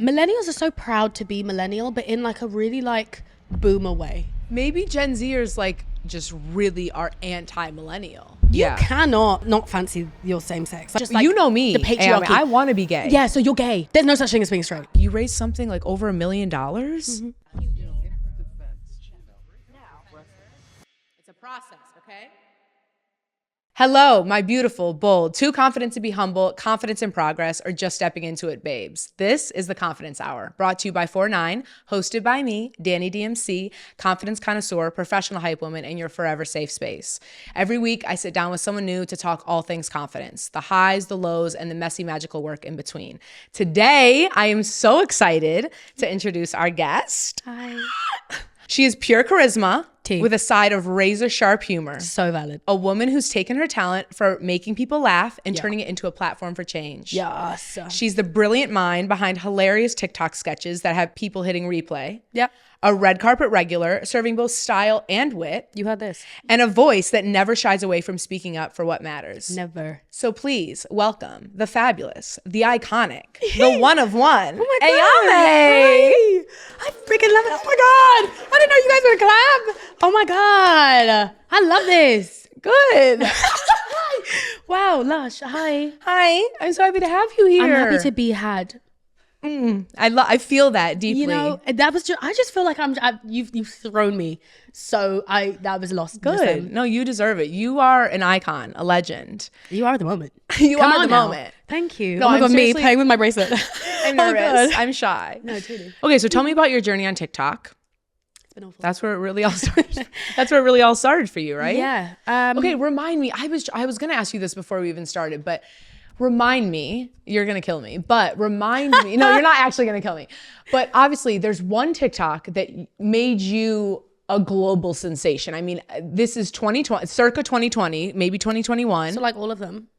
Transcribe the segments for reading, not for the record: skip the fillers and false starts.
Millennials are so proud to be millennial, but in like a really like boomer way. Maybe Gen Zers like just really are anti-millennial. You cannot not fancy your same sex. Just like, you know me, the patriarchy. I want to be gay. Yeah, so you're gay. There's no such thing as being straight. You raised something like over $1 million? Mm-hmm. It's a process, okay? Hello, my beautiful, bold, too confident to be humble, confidence in progress, or just stepping into it, babes. This is the Confidence Hour, brought to you by 4ix9ine, hosted by me, Dani DMC, confidence connoisseur, professional hype woman, and your forever safe space. Every week, I sit down with someone new to talk all things confidence, the highs, the lows, and the messy, magical work in between. Today, I am so excited to introduce our guest. Hi. She is pure charisma, Tea. with a side of razor sharp humor. So valid. A woman who's taken her talent for making people laugh and turning it into a platform for change. Yes. She's the brilliant mind behind hilarious TikTok sketches that have people hitting replay. Yep. A red carpet regular, serving both style and wit. You heard this. And a voice that never shies away from speaking up for what matters. Never. So please welcome the fabulous, the iconic, the one of one, Oh my God. Ayamé. Hi. I freaking love it. Oh my God. I didn't know you guys would clap. Oh my God. I love this. Good. Wow, Lush. Hi. Hi, I'm so happy to have you here. I'm happy to be had. I feel that deeply. You know, that was just, I just feel like you've thrown me. So that was lost. Good. No, you deserve it. You are an icon, a legend. You are the moment. You Come are on the now. moment. Thank you. No, oh my I'm God, me seriously- playing with my bracelet. I'm Oh, nervous. God. I'm shy. No, truly. Okay, so tell me about your journey on TikTok. It's been awful. That's where it really all started. That's where it really all started for you, right? Yeah. Okay, remind me. I was gonna ask you this before we even started, but remind me. You're gonna kill me, but remind me. No, you're not actually gonna kill me. But obviously, there's one TikTok that made you a global sensation. I mean, this is 2020, circa 2020, maybe 2021. So like all of them.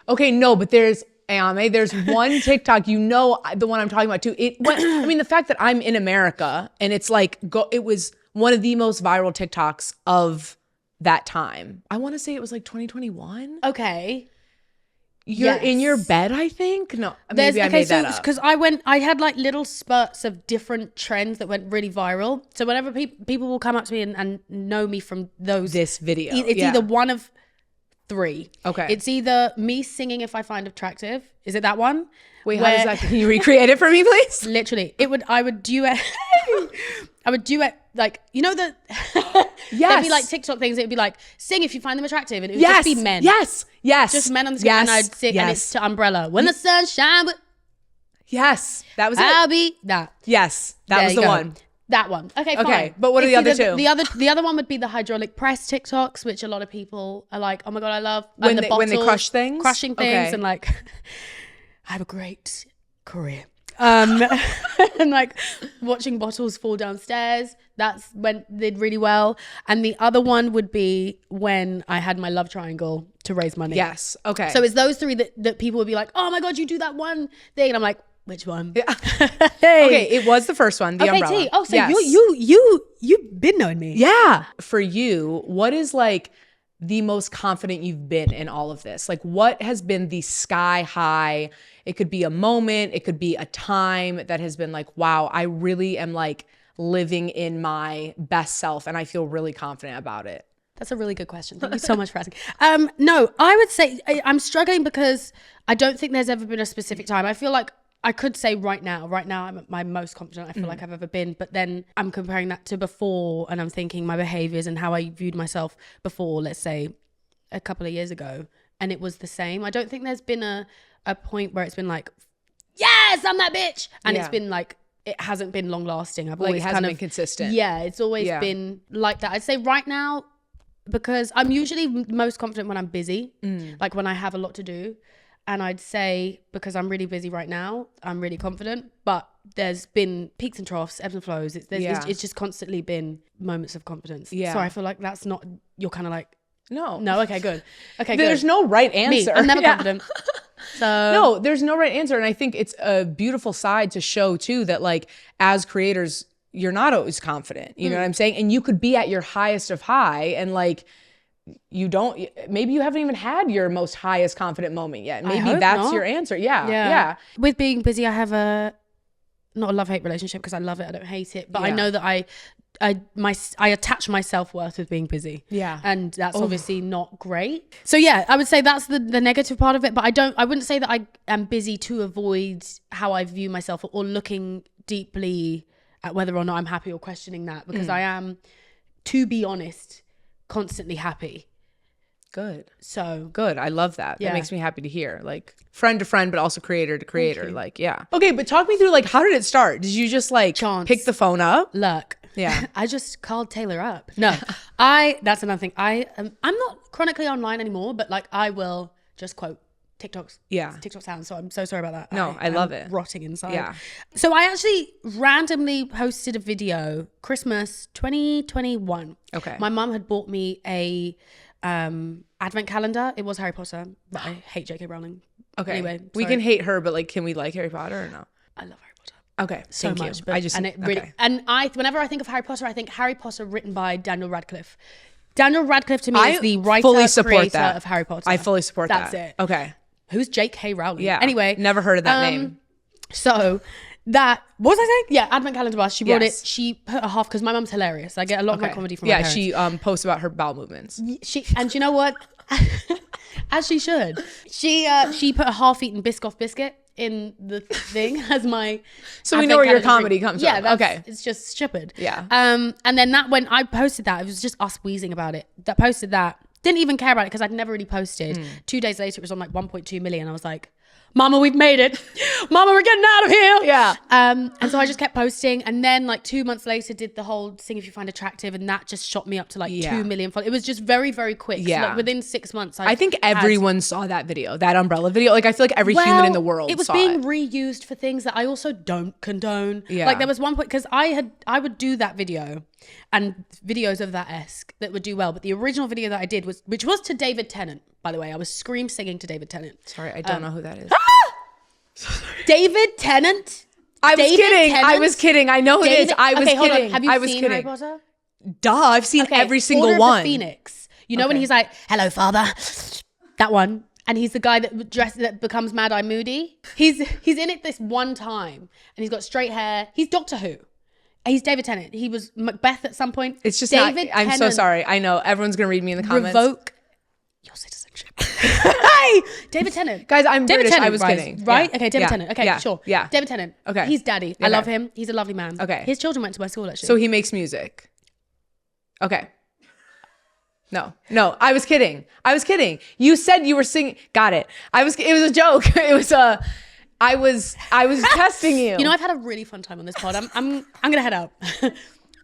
Okay, no, but there's Ayamé. There's one TikTok, you know, the one I'm talking about too. I mean, the fact that I'm in America and it's like, it was one of the most viral TikToks of that time. I want to say it was like 2021. Okay. You're in your bed, I think. No, maybe I made that up. Because I had like little spurts of different trends that went really viral. So whenever people will come up to me and know me from this video, it's either one of three. Okay. It's either me singing If I Find Attractive. Is it that one? Wait, how does that? Can you recreate it for me, please? Literally, I would duet. I would duet, like, you know, the Yes. there'd be like TikTok things. It'd be like, sing if you find them attractive, and it would just be men. Yes. Just men on the screen, and I'd sing, and it's to Umbrella. When the sun shines, Yes, that was I'll it. be that. Yes, that There was you the go. one. That one. Okay, fine. Okay, but what are It's the other either two? The other one would be the hydraulic press TikToks, which a lot of people are like, oh my God, I love. When and they bottles, crush things? Crushing things, Okay. and like, I have a great career. And like watching bottles fall downstairs, did really well. And the other one would be when I had my love triangle to raise money. Yes. Okay. So it's those three that people would be like, oh my God, you do that one thing. And I'm like, which one? Yeah. Hey. Okay, it was the first one, the umbrella. T. Oh, so Yes. you've been knowing me. Yeah. For you, what is like the most confident you've been in all of this? Like, what has been the sky high? It could be a moment, it could be a time that has been like, wow, I really am like living in my best self and I feel really confident about it. That's a really good question. Thank you so much for asking. No, I would say I'm struggling because I don't think there's ever been a specific time. I feel like I could say right now I'm at my most confident I feel like I've ever been, but then I'm comparing that to before and I'm thinking my behaviors and how I viewed myself before, let's say a couple of years ago, and it was the same. I don't think there's been a point where it's been like, yes, I'm that bitch. And it's been like, it hasn't been long lasting. I've always hasn't been consistent. Yeah, it's always been like that. I'd say right now, because I'm usually most confident when I'm busy, like when I have a lot to do. And I'd say because I'm really busy right now, I'm really confident. But there's been peaks and troughs, ebbs and flows. It's just constantly been moments of confidence. Yeah. So I feel like that's not, you're kind of like, No. okay, good. Okay, good. There's no right answer. Me, I'm never confident. So No, there's no right answer. And I think it's a beautiful side to show too that like as creators, you're not always confident. You know what I'm saying? And you could be at your highest of high and like maybe you haven't even had your most highest confident moment yet. Maybe that's your answer. Yeah. With being busy, I have not a love-hate relationship because I love it, I don't hate it, but I Yeah. know that I attach my self-worth with being busy. Yeah. And that's obviously not great. So yeah, I would say that's the negative part of it, but I wouldn't say that I am busy to avoid how I view myself or looking deeply at whether or not I'm happy or questioning that, because I am, to be honest, constantly happy. Good. So Good. I love that. Yeah. That makes me happy to hear. Like friend to friend, but also creator to creator. you. Like, yeah. Okay, but talk me through like how did it start? Did you just like Chance. pick the phone up? luck. Yeah. I just called Taylor up. No, that's another thing. I'm not chronically online anymore, but like I will just quote TikToks. Yeah. TikTok sounds. So I'm so sorry about that. No, I love it. Rotting inside. Yeah. So I actually randomly posted a video Christmas 2021. Okay. My mum had bought me a advent calendar. It was Harry Potter, but I hate J.K. Rowling. Okay. Anyway, we sorry. can hate her, but like, can we like Harry Potter or no? I love Harry Potter Okay. so Thank much. you. But, I just, and it really, okay. and whenever I think of Harry Potter, I think Harry Potter written by Daniel Radcliffe. Daniel Radcliffe to me is the writer, fully support creator that. of Harry Potter. I fully support That's that. it. Okay. Who's J.K. Rowling? Yeah. Anyway. Never heard of that name. So that, what was I saying? Yeah, Advent Calendar Bar. She brought Yes. it. She put a half, because my mum's hilarious. I get a lot of my comedy from my Yeah, parents. she posts about her bowel movements. And you know what? As she should. She put a half-eaten Biscoff biscuit in the thing as my So we Advent know where your calendar comedy drink. comes Yeah, from. that's, Okay. it's just stupid. Yeah. And then that, when I posted that, it was just us wheezing about it. That posted that. Didn't even care about it because I'd never really posted. 2 days later, it was on like 1.2 million. I was like, Mama, we've made it. Mama, we're getting out of here. Yeah. And so I just kept posting. And then like 2 months later, did the whole Sing If You Find Attractive. And that just shot me up to like 2 million followers. It was just very, very quick. Yeah. So like within 6 months, I think everyone saw that video, that umbrella video. Like I feel like every human in the world it was saw being it. reused for things that I also don't condone. Yeah. Like there was one point, because I would do that video and videos of that esque that would do well. But the original video that I did which was to David Tennant, by the way. I was scream singing to David Tennant. Sorry, I don't know who that is. David Tennant? I was David kidding. I Tennant? was kidding. I know who it is. I was okay, hold kidding. on. Have you I was seen kidding. Harry Potter? Duh, I've seen every single Order one. of the Phoenix. You know when Okay. he's like, "Hello, father," that one, and he's the guy that becomes Mad Eye Moody. He's in it this one time, and he's got straight hair. He's Doctor Who. He's David Tennant. He was Macbeth at some point. It's just David not, I'm so Tennant. sorry. I know everyone's gonna read me in the comments. Revoke your citizenship. Hey, David Tennant. Guys, I'm David British. Tennant, I was right? kidding. Right? Yeah. Okay, David Yeah. Tennant. Okay, Yeah. sure. Yeah. David Tennant. Okay. He's daddy. I Okay. love him. He's a lovely man. Okay. His children went to my school actually. So he makes music. Okay. No, I was kidding. You said you were singing. Got it. It was a joke. It was I was testing you. You know, I've had a really fun time on this pod. I'm gonna head out.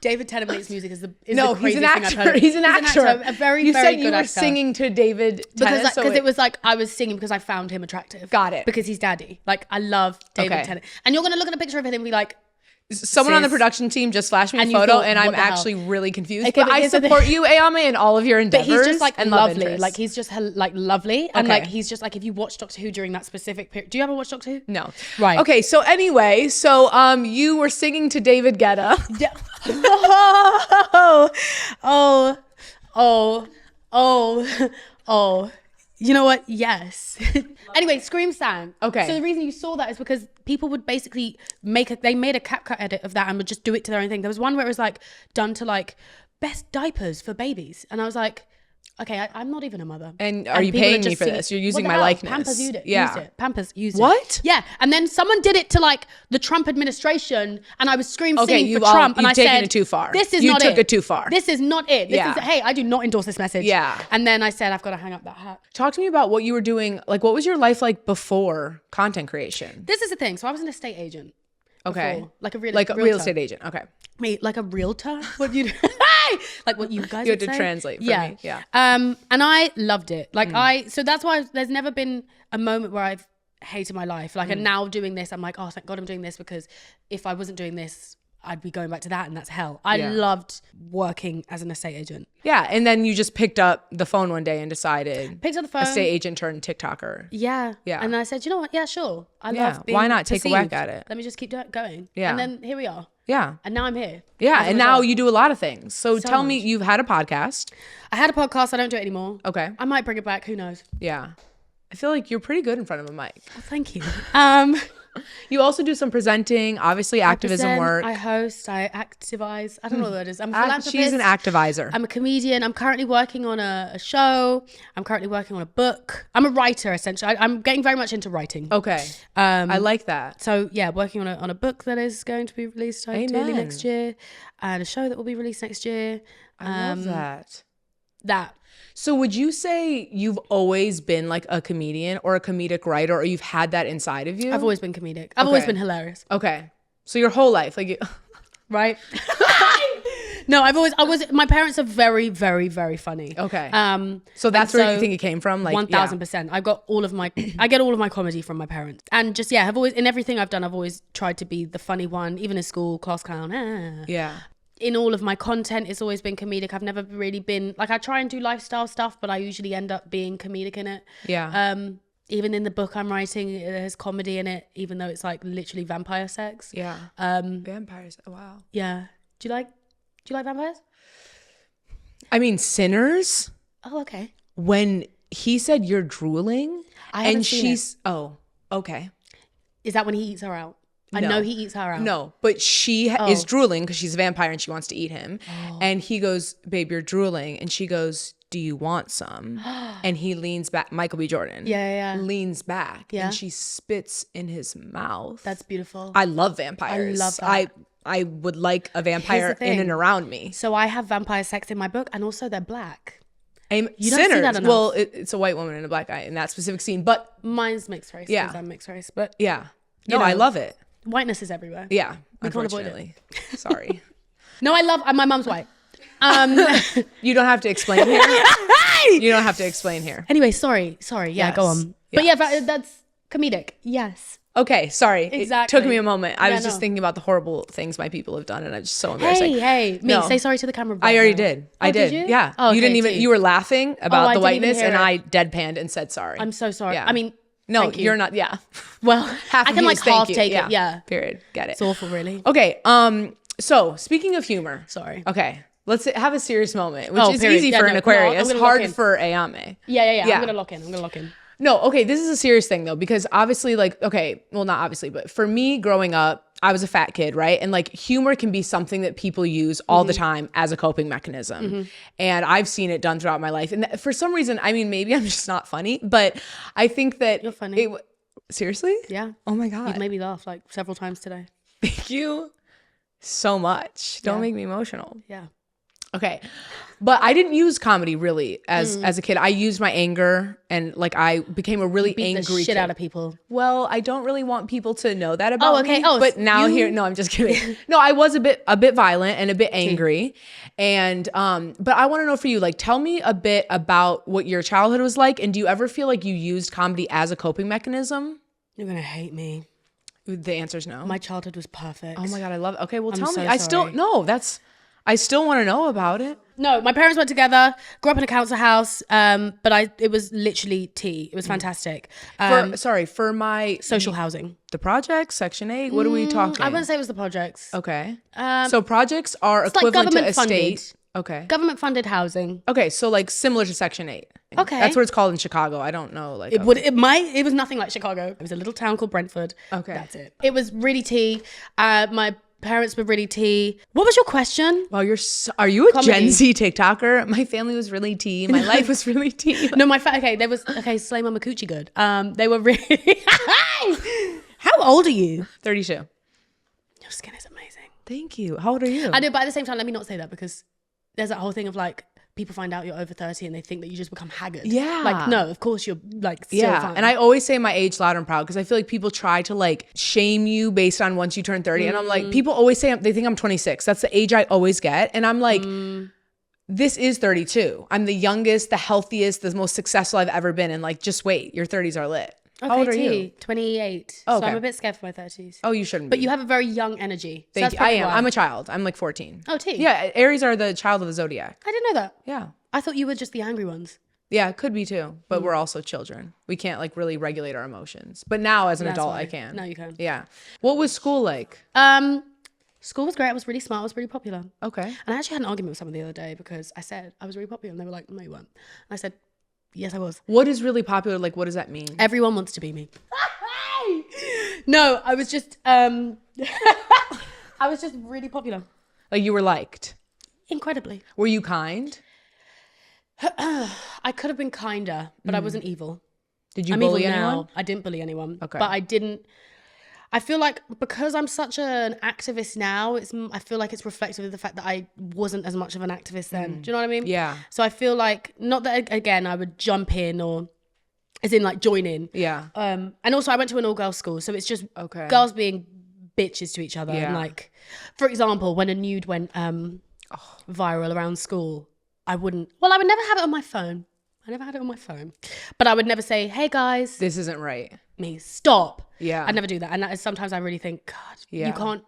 David Tennant makes music is the no, the he's craziest an thing I've actor. heard. He's an actor. A very, you very said good you were actor. singing to David Tennant. Because it was like I was singing because I found him attractive. Got it. Because he's daddy. Like I love David Okay. Tennant. And you're gonna look at a picture of him and be like, someone on the sis. production team just flashed me a And you photo, thought, and I'm what the hell? actually really confused. Okay, but but I here's the support thing. you, Ayamé, in all of your but endeavors. he's just like and love lovely. interests. Like he's just like lovely. And Okay. like he's just like, if you watch Doctor Who during that specific period. Do you ever watch Doctor Who? No. Right. Okay, so anyway, you were singing to David Guetta. Yeah. Oh. You know what? Yes. Anyway, Scream sang. Okay. So the reason you saw that is because people would basically made a CapCut edit of that and would just do it to their own thing. There was one where it was like done to like best diapers for babies. And I was like, okay, I'm not even a mother. And are you people paying me just for singing- this? You're using What the my hell? likeness. Pampers used it. Yeah. Used it. Pampers used it. What? Yeah. And then someone did it to like the Trump administration, and I was singing for you've Trump, and you've I taken said, it too far. This is you not took it too far. This is not it. This Yeah. is, hey, I do not endorse this message. Yeah. And then I said, I've got to hang up that hat. Talk to me about what you were doing. Like, what was your life like before content creation? This is the thing. So I was an estate agent. Okay. Before, like a real Real estate agent. Okay. Mate, like a realtor? What you like what you guys You would had to say? translate for me. Yeah. And I loved it. Like so that's why there's never been a moment where I've hated my life. Like and now doing this, I'm like, oh, thank God I'm doing this, because if I wasn't doing this, I'd be going back to that, and that's hell. I loved working as an estate agent. Yeah. And then you just picked up the phone one day and decided Picked up the phone. estate agent turned TikToker. Yeah. Yeah. And I said, you know what? Yeah, sure. I Yeah, love being why not take a whack perceived. at it? Let me just keep going. Yeah. And then here we are. Yeah. And now I'm here. Yeah. As a And now result. you do a lot of things. So tell me, much. you've had a podcast. I had a podcast. I don't do it anymore. Okay. I might bring it back. Who knows? Yeah. I feel like you're pretty good in front of a mic. Well, thank you. You also do some presenting, obviously activism work. I host, I activize. I don't know what that is. I'm a philanthropist. She's an activizer. I'm a comedian. I'm currently working on a show. I'm currently working on a book. I'm a writer, essentially. I'm getting very much into writing. Okay. I like that. So yeah, working on a book that is going to be released ideally next year, and a show that will be released next year. I love that. That. So would you say you've always been like a comedian or a comedic writer, or you've had that inside of you? I've always been comedic. I've always been hilarious. Okay. So your whole life, like you... Right? No, I was, my parents are very, very, very funny. Okay. So that's where you think it came from? Like 1000%. I get all of my comedy from my parents. And just, yeah, in everything I've done, I've always tried to be the funny one, even in school, class clown. Yeah. In all of my content, it's always been comedic. I've never really been, like, I try and do lifestyle stuff, but I usually end up being comedic in it. Yeah. Even in the book I'm writing, there's comedy in it, even though it's like literally vampire sex. Yeah. Vampires. Oh, wow. Yeah. Do you like vampires? I mean, Sinners. Oh, okay. When he said you're drooling, and she's oh, okay. Is that when he eats her out? I know he eats her out. No, but she is drooling because she's a vampire and she wants to eat him. Oh. And he goes, babe, you're drooling. And she goes, do you want some? And he leans back. Michael B. Jordan. Yeah. Leans back. Yeah. And she spits in his mouth. That's beautiful. I love vampires. I love that. I would like a vampire in and around me. So I have vampire sex in my book, and also they're black. You don't see that enough. Well, it's a white woman and a black guy in that specific scene, but mine's mixed race. Yeah, I'm mixed race, but yeah, no, I love it. Whiteness is everywhere. Yeah, we can't avoid it. Sorry. No, I love. My mom's white. You don't have to explain here. You don't have to explain here. Anyway, sorry. Yeah, yes. Go on. Yes. But yeah, that's comedic. Yes. Okay, sorry. Exactly. It took me a moment. I was just thinking about the horrible things my people have done, and I'm just so embarrassing. Hey, say sorry to the camera. I already did. I did. Did you? Yeah. Oh, you didn't even. You were laughing about the whiteness, and I deadpanned and said sorry. I'm so sorry. Yeah. I mean, no, you're not. Yeah. Well, I can like half take it. Yeah. Period. Get it. It's awful, really. Okay. So speaking of humor. Sorry. Okay. Let's have a serious moment, which is easy for an Aquarius, hard for Ayamé. Yeah. I'm gonna lock in. No, okay, this is a serious thing though, because obviously, like, okay, well, not obviously, but for me growing up, I was a fat kid, right? And like humor can be something that people use all the time as a coping mechanism. And I've seen it done throughout my life. And for some reason, I mean, maybe I'm just not funny, but I think that you're funny. Seriously? Yeah. Oh my God. You've made me laugh like several times today. Thank you so much. Don't make me emotional. Yeah. Okay. But I didn't use comedy really as a kid. I used my anger, and like I became a really angry the shit kid. Out of people. Well, I don't really want people to know that about me. Oh, but now no, I'm just kidding. No, I was a bit violent and a bit angry. And but I want to know for you, like, tell me a bit about what your childhood was like, and do you ever feel like you used comedy as a coping mechanism? You're gonna hate me. The answer is no. My childhood was perfect. Oh my God, I love it. Okay, well, tell me. So I still want to know about it. No, my parents went together, grew up in a council house, but it was literally tea. It was fantastic. For my social housing. The projects, Section 8, what are we talking? I wouldn't say it was the projects. Okay. So projects are equivalent to estate. Okay. Government funded housing. Okay, so like similar to Section 8. Okay. That's what it's called in Chicago. I don't know. Like it was nothing like Chicago. It was a little town called Brentford. Okay. That's it. It was really tea. My parents were really tea. What was your question? Well, are you a Gen Z TikToker? My family was really tea. My life was really tea. No, Slay Mama Coochie good. They were really. How old are you? 32. Your skin is amazing. Thank you. How old are you? I do, but at the same time, let me not say that, because there's that whole thing of like, people find out you're over 30 and they think that you just become haggard. Yeah. Like, no, of course you're like still fine. And I always say my age loud and proud, because I feel like people try to like shame you based on once you turn 30. And I'm like, people always say they think I'm 26. That's the age I always get. And I'm like, this is 32. I'm the youngest, the healthiest, the most successful I've ever been. And like, just wait, your 30s are lit. Okay, how old are you? 28. Oh, okay. So I'm a bit scared for my 30s. Oh, you shouldn't be. But you have a very young energy. So Thank you. I am. I'm a child. I'm like 14. Oh, T. Yeah, Aries are the child of the zodiac. I didn't know that. Yeah. I thought you were just the angry ones. Yeah, it could be too. But we're also children. We can't like really regulate our emotions. But now as an adult, I can. Now you can. Yeah. What was school like? School was great. I was really smart. I was really popular. Okay. And I actually had an argument with someone the other day because I said I was really popular. And they were like, no, you weren't. And I said, yes, I was. What is really popular? Like, what does that mean? Everyone wants to be me. No, I was just I was just really popular. Like you were liked. Incredibly. Were you kind? I could have been kinder, but I wasn't evil. Did you I'm bully evil anyone? now. I didn't bully anyone. Okay. But I feel like because I'm such an activist now, I feel like it's reflective of the fact that I wasn't as much of an activist then. Do you know what I mean? Yeah. So I feel like, not that, again, I would jump in or as in like join in. Yeah. And also I went to an all-girls school. So it's just Okay. girls being bitches to each other. Yeah. And like, for example, when a nude went viral around school, I would never have it on my phone. I never had it on my phone. But I would never say, hey guys. This isn't right. Me, stop. Yeah. I'd never do that. And that is, sometimes I really think, God, Yeah. you can't.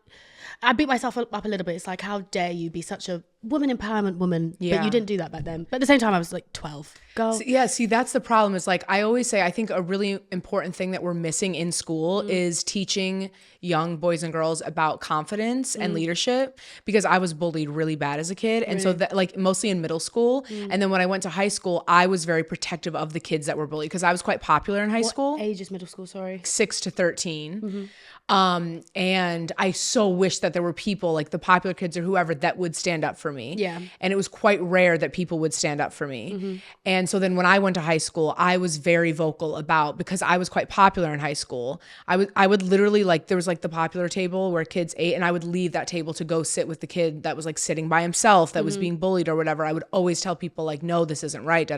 I beat myself up a little bit. It's like, how dare you be such a woman empowerment woman? Yeah. But you didn't do that back then. But at the same time, I was like 12. Girl. See, that's the problem is like, I always say, I think a really important thing that we're missing in school is teaching young boys and girls about confidence and leadership, because I was bullied really bad as a kid. And so that like mostly in middle school. And then when I went to high school, I was very protective of the kids that were bullied because I was quite popular in high school. What age is middle school, sorry? 6 to 13. And I so wish that there were people like the popular kids or whoever that would stand up for me. Yeah. And it was quite rare that people would stand up for me. And so then when I went to high school, I was very vocal about, because I was quite popular in high school, I would literally like, there was like the popular table where kids ate, and I would leave that table to go sit with the kid that was like sitting by himself that was being bullied or whatever. I would always tell people like, no, this isn't right,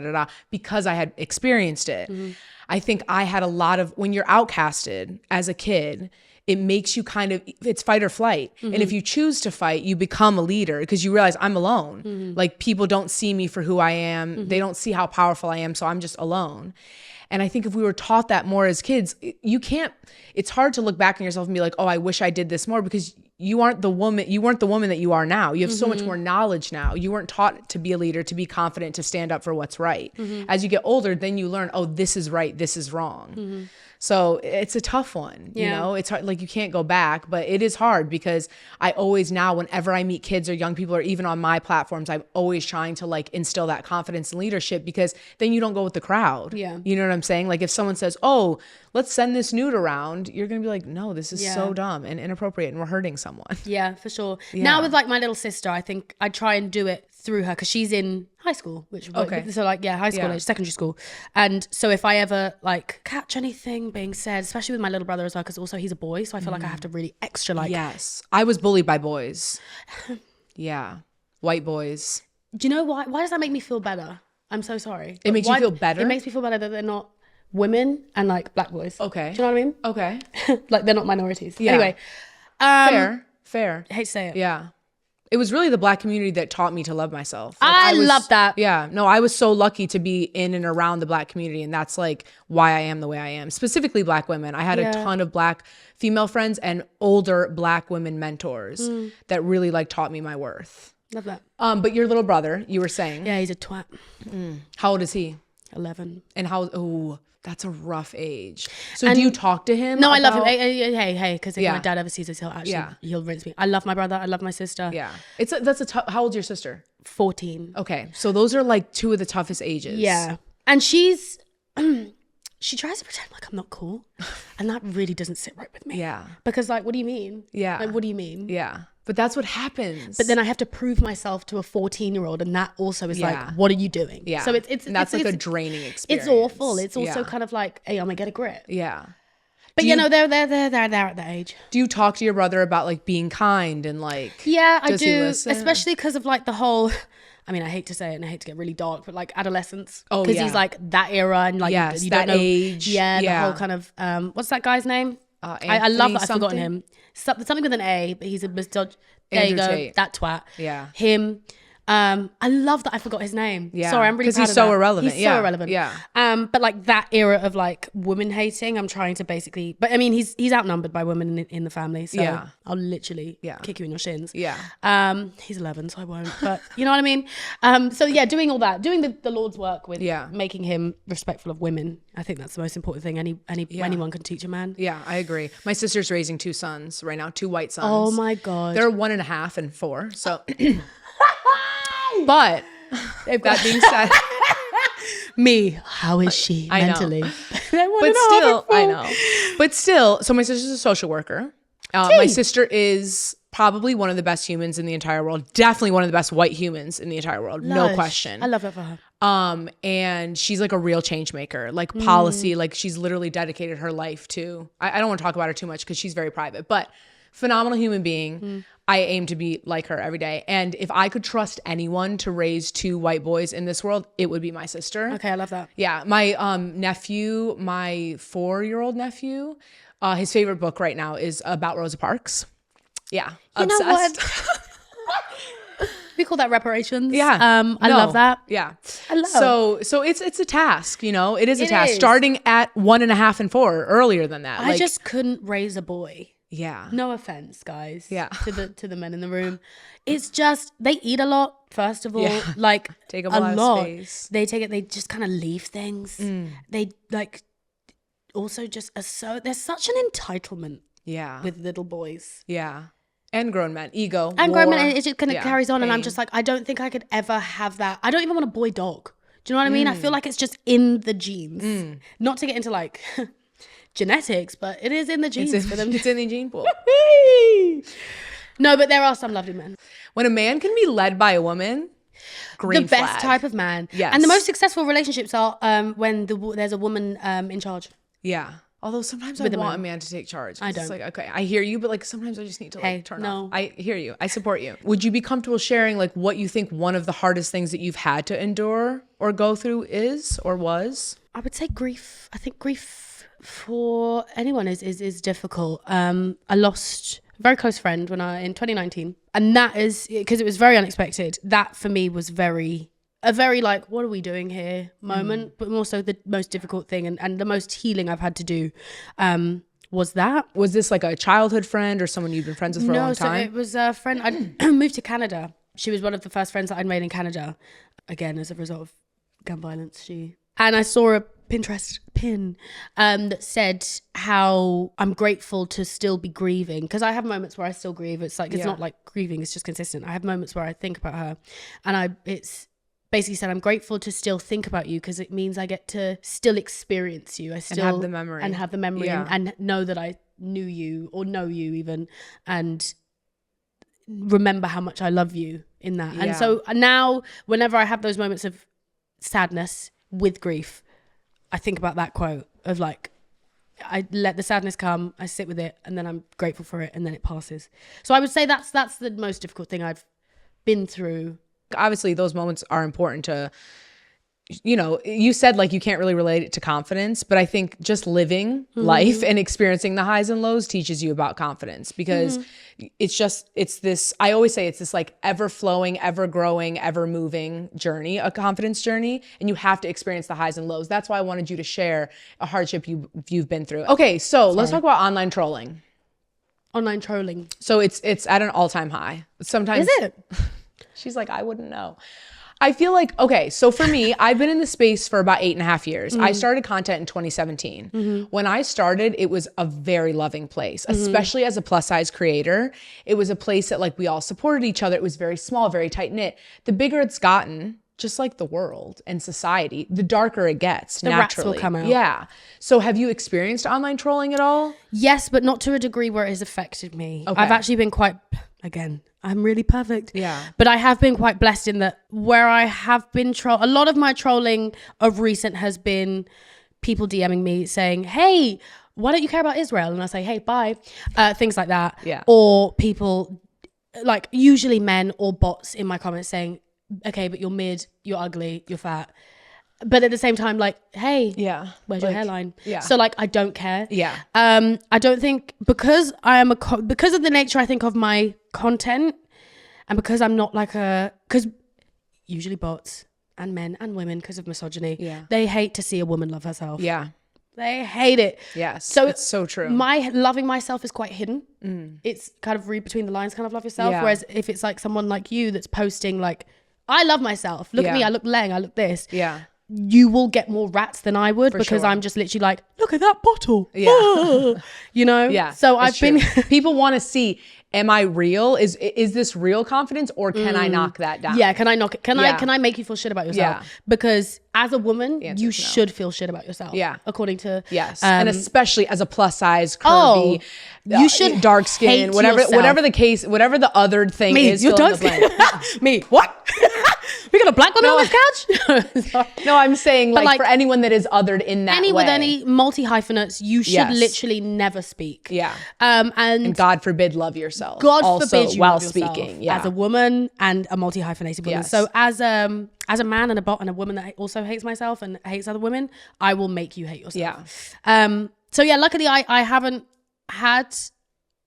because I had experienced it. I think I had a lot of, when you're outcasted as a kid, it makes you kind of, it's fight or flight. And if you choose to fight, you become a leader because you realize I'm alone. Like people don't see me for who I am. They don't see how powerful I am. So I'm just alone. And I think if we were taught that more as kids, it's hard to look back on yourself and be like, oh, I wish I did this more, because you weren't the woman that you are now. You have so much more knowledge now. You weren't taught to be a leader, to be confident, to stand up for what's right. As you get older, then you learn, oh, this is right, this is wrong. So it's a tough one, you know, it's hard, like you can't go back, but it is hard because I always now, whenever I meet kids or young people, or even on my platforms, I'm always trying to like instill that confidence and leadership, because then you don't go with the crowd. Yeah. You know what I'm saying? Like if someone says, oh, let's send this nude around, you're going to be like, no, this is so dumb and inappropriate and we're hurting someone. Yeah, for sure. Now with like my little sister, I think I try and do it through her because she's in high school, so like high school age, secondary school. And so if I ever like catch anything being said, especially with my little brother as well, because also he's a boy, so I feel like I have to really extra like. Yes, I was bullied by boys. Yeah, white boys. Do you know why does that make me feel better? I'm so sorry. It makes you feel better? It makes me feel better that they're not women and like black boys. Okay. Do you know what I mean? Okay. Like they're not minorities. Yeah. Anyway. Fair. I hate to say it. Yeah. It was really the black community that taught me to love myself. Like I love that. Yeah. No, I was so lucky to be in and around the black community. And that's like why I am the way I am. Specifically black women. I had a ton of black female friends and older black women mentors that really like taught me my worth. Love that. But your little brother, you were saying. Yeah, he's a twat. How old is he? 11. And that's a rough age. So do you talk to him? No, I love him. Hey, because if my dad ever sees this, he'll rinse me. I love my brother. I love my sister. Yeah. That's a tough. How old's your sister? 14. Okay. So those are like two of the toughest ages. Yeah. And she tries to pretend like I'm not cool. And that really doesn't sit right with me. Yeah. Because like, what do you mean? Yeah. Like, what do you mean? Yeah. But that's what happens. But then I have to prove myself to a 14-year-old, and that also is like, what are you doing? Yeah. So it's and that's like a draining experience. It's awful. It's also kind of like, hey, I'm gonna get a grip. Yeah. But they're at that age. Do you talk to your brother about like being kind and like? Yeah, I do. Especially because of like the whole. I mean, I hate to say it and I hate to get really dark, but like adolescence. Oh, because he's like that era and like you don't know age. Yeah, the whole kind of what's that guy's name? I love that I've forgotten him. Something with an A, but he's a misdodge. There you go. Tate. That twat. Yeah. Him. I love that I forgot his name. Yeah. Sorry, I'm really proud of that. Because he's so irrelevant. He's so irrelevant. Yeah. But like that era of like woman hating, I'm trying to basically. But I mean, he's outnumbered by women in the family, so I'll literally kick you in your shins. Yeah. He's 11, so I won't. But you know what I mean. So yeah, doing all that, doing the Lord's work with making him respectful of women. I think that's the most important thing anyone can teach a man. Yeah, I agree. My sister's raising 2 sons right now, 2 white sons. Oh my God. They're 1.5 and 4. So. But that being said, me, how is she mentally? But still, I know. But still, so my sister's a social worker. My sister is probably one of the best humans in the entire world. Definitely one of the best white humans in the entire world. No question. I love her for her. And she's like a real change maker, like policy, like she's literally dedicated her life to, I don't want to talk about her too much because she's very private, but phenomenal human being. I aim to be like her every day. And if I could trust anyone to raise 2 white boys in this world, it would be my sister. Okay, I love that. Yeah. My nephew, my 4-year-old nephew, his favorite book right now is about Rosa Parks. Yeah. You obsessed. know what? We call that reparations. Yeah. I love that. Yeah. I love. So it's a task, you know, it is a task is. starting at 1.5 and 4 earlier than that. I just couldn't raise a boy. Yeah. No offense, guys. Yeah. To the men in the room. It's just, they eat a lot, first of all. Yeah. Like, Take up a lot of space. They just kind of leave things. They like also just are so, there's such an entitlement with little boys. Yeah. And grown men. Ego. And war, grown men, it just kind of carries on. pain. And I'm just like, I don't think I could ever have that. I don't even want a boy dog. Do you know what I mean? I feel like it's just in the genes. Not to get into like genetics, but it is in the genes for them. It's in the gene pool. No, but there are some lovely men. When a man can be led by a woman, green The best flag. type of man. Yes. And the most successful relationships are when there's a woman in charge. Yeah. Although sometimes I With a want man. a man to take charge. I It's don't. like, okay, I hear you, but like sometimes I just need to like Hey, turn no. off. I hear you. I support you. Would you be comfortable sharing like what you think one of the hardest things that you've had to endure or go through is or was? I would say grief. I think grief for anyone is difficult. I lost a very close friend in 2019, and that is because it was very unexpected. That for me was a very like, what are we doing here moment, but also the most difficult thing and the most healing I've had to do was that. Was this like a childhood friend or someone you've been friends with for a long time? No, so it was a friend. I moved to Canada. She was one of the first friends that I'd made in Canada, again, as a result of gun violence. And I saw a Pinterest pin that said how I'm grateful to still be grieving, because I have moments where I still grieve. It's like, it's not like grieving, it's just consistent. I have moments where I think about her, and it's basically said, I'm grateful to still think about you because it means I get to still experience you. I still have the memory. And know that I knew you or know you even, and remember how much I love you in that. And so now whenever I have those moments of sadness with grief, I think about that quote of like, I let the sadness come, I sit with it, and then I'm grateful for it, and then it passes. So I would say that's the most difficult thing I've been through. Obviously those moments are important to, you know, you said like you can't really relate it to confidence, but I think just living life and experiencing the highs and lows teaches you about confidence, because it's this, I always say it's this like ever flowing, ever growing, ever moving journey, a confidence journey, and you have to experience the highs and lows. That's why I wanted you to share a hardship you've been through. Okay, so let's talk about online trolling. Online trolling. So it's at an all-time high. Sometimes Is it? She's like, I wouldn't know. I feel like, okay, so for me, I've been in the space for about 8.5 years. I started content in 2017. When I started, it was a very loving place, especially as a plus size creator. It was a place that like we all supported each other. It was very small, very tight knit. The bigger it's gotten, just like the world and society, the darker it gets The naturally. rats will come out. Yeah. So have you experienced online trolling at all? Yes, but not to a degree where it has affected me. Okay. I've actually been quite, again, I'm really perfect. Yeah. But I have been quite blessed in that where I have been a lot of my trolling of recent has been people DMing me saying, hey, why don't you care about Israel? And I say, hey, bye. Things like that. Yeah. Or people, like usually men or bots in my comments saying, okay, but you're mid, you're ugly, you're fat. But at the same time, like, hey, where's your hairline? Yeah. So like, I don't care. Yeah. I don't think, because I am because of the nature, I think, of my content, and because I'm not like because usually bots and men and women, because of misogyny, they hate to see a woman love herself. Yeah. They hate it. Yes. So it's so true. My loving myself is quite hidden. It's kind of read between the lines, kind of love yourself. Yeah. Whereas if it's like someone like you that's posting like, I love myself. Look at me. I look leng. I look this. Yeah. You will get more rats than I would, because sure. I'm just literally like, look at that bottle. Yeah. You know? Yeah. So I've been people want to see, am I real? Is this real confidence, or can I knock that down? Yeah, can I knock it? Can I make you feel shit about yourself? Yeah. Because as a woman, you should feel shit about yourself. Yeah. According to and especially as a plus size, curvy, you should dark skin, hate whatever yourself. the case, whatever the othered thing is. You're fill in dark the skin. blank. Me, what? We got a black woman on this couch? Sorry. No, I'm saying like for anyone that is othered in that way. With any multi-hyphenates, you should literally never speak. Yeah. And God forbid love yourself. God also forbid you while love yourself speaking. as a woman and a multi-hyphenated woman. Yes. So as a man and a woman that also hates myself and hates other women, I will make you hate yourself. Yeah. So yeah, luckily I haven't had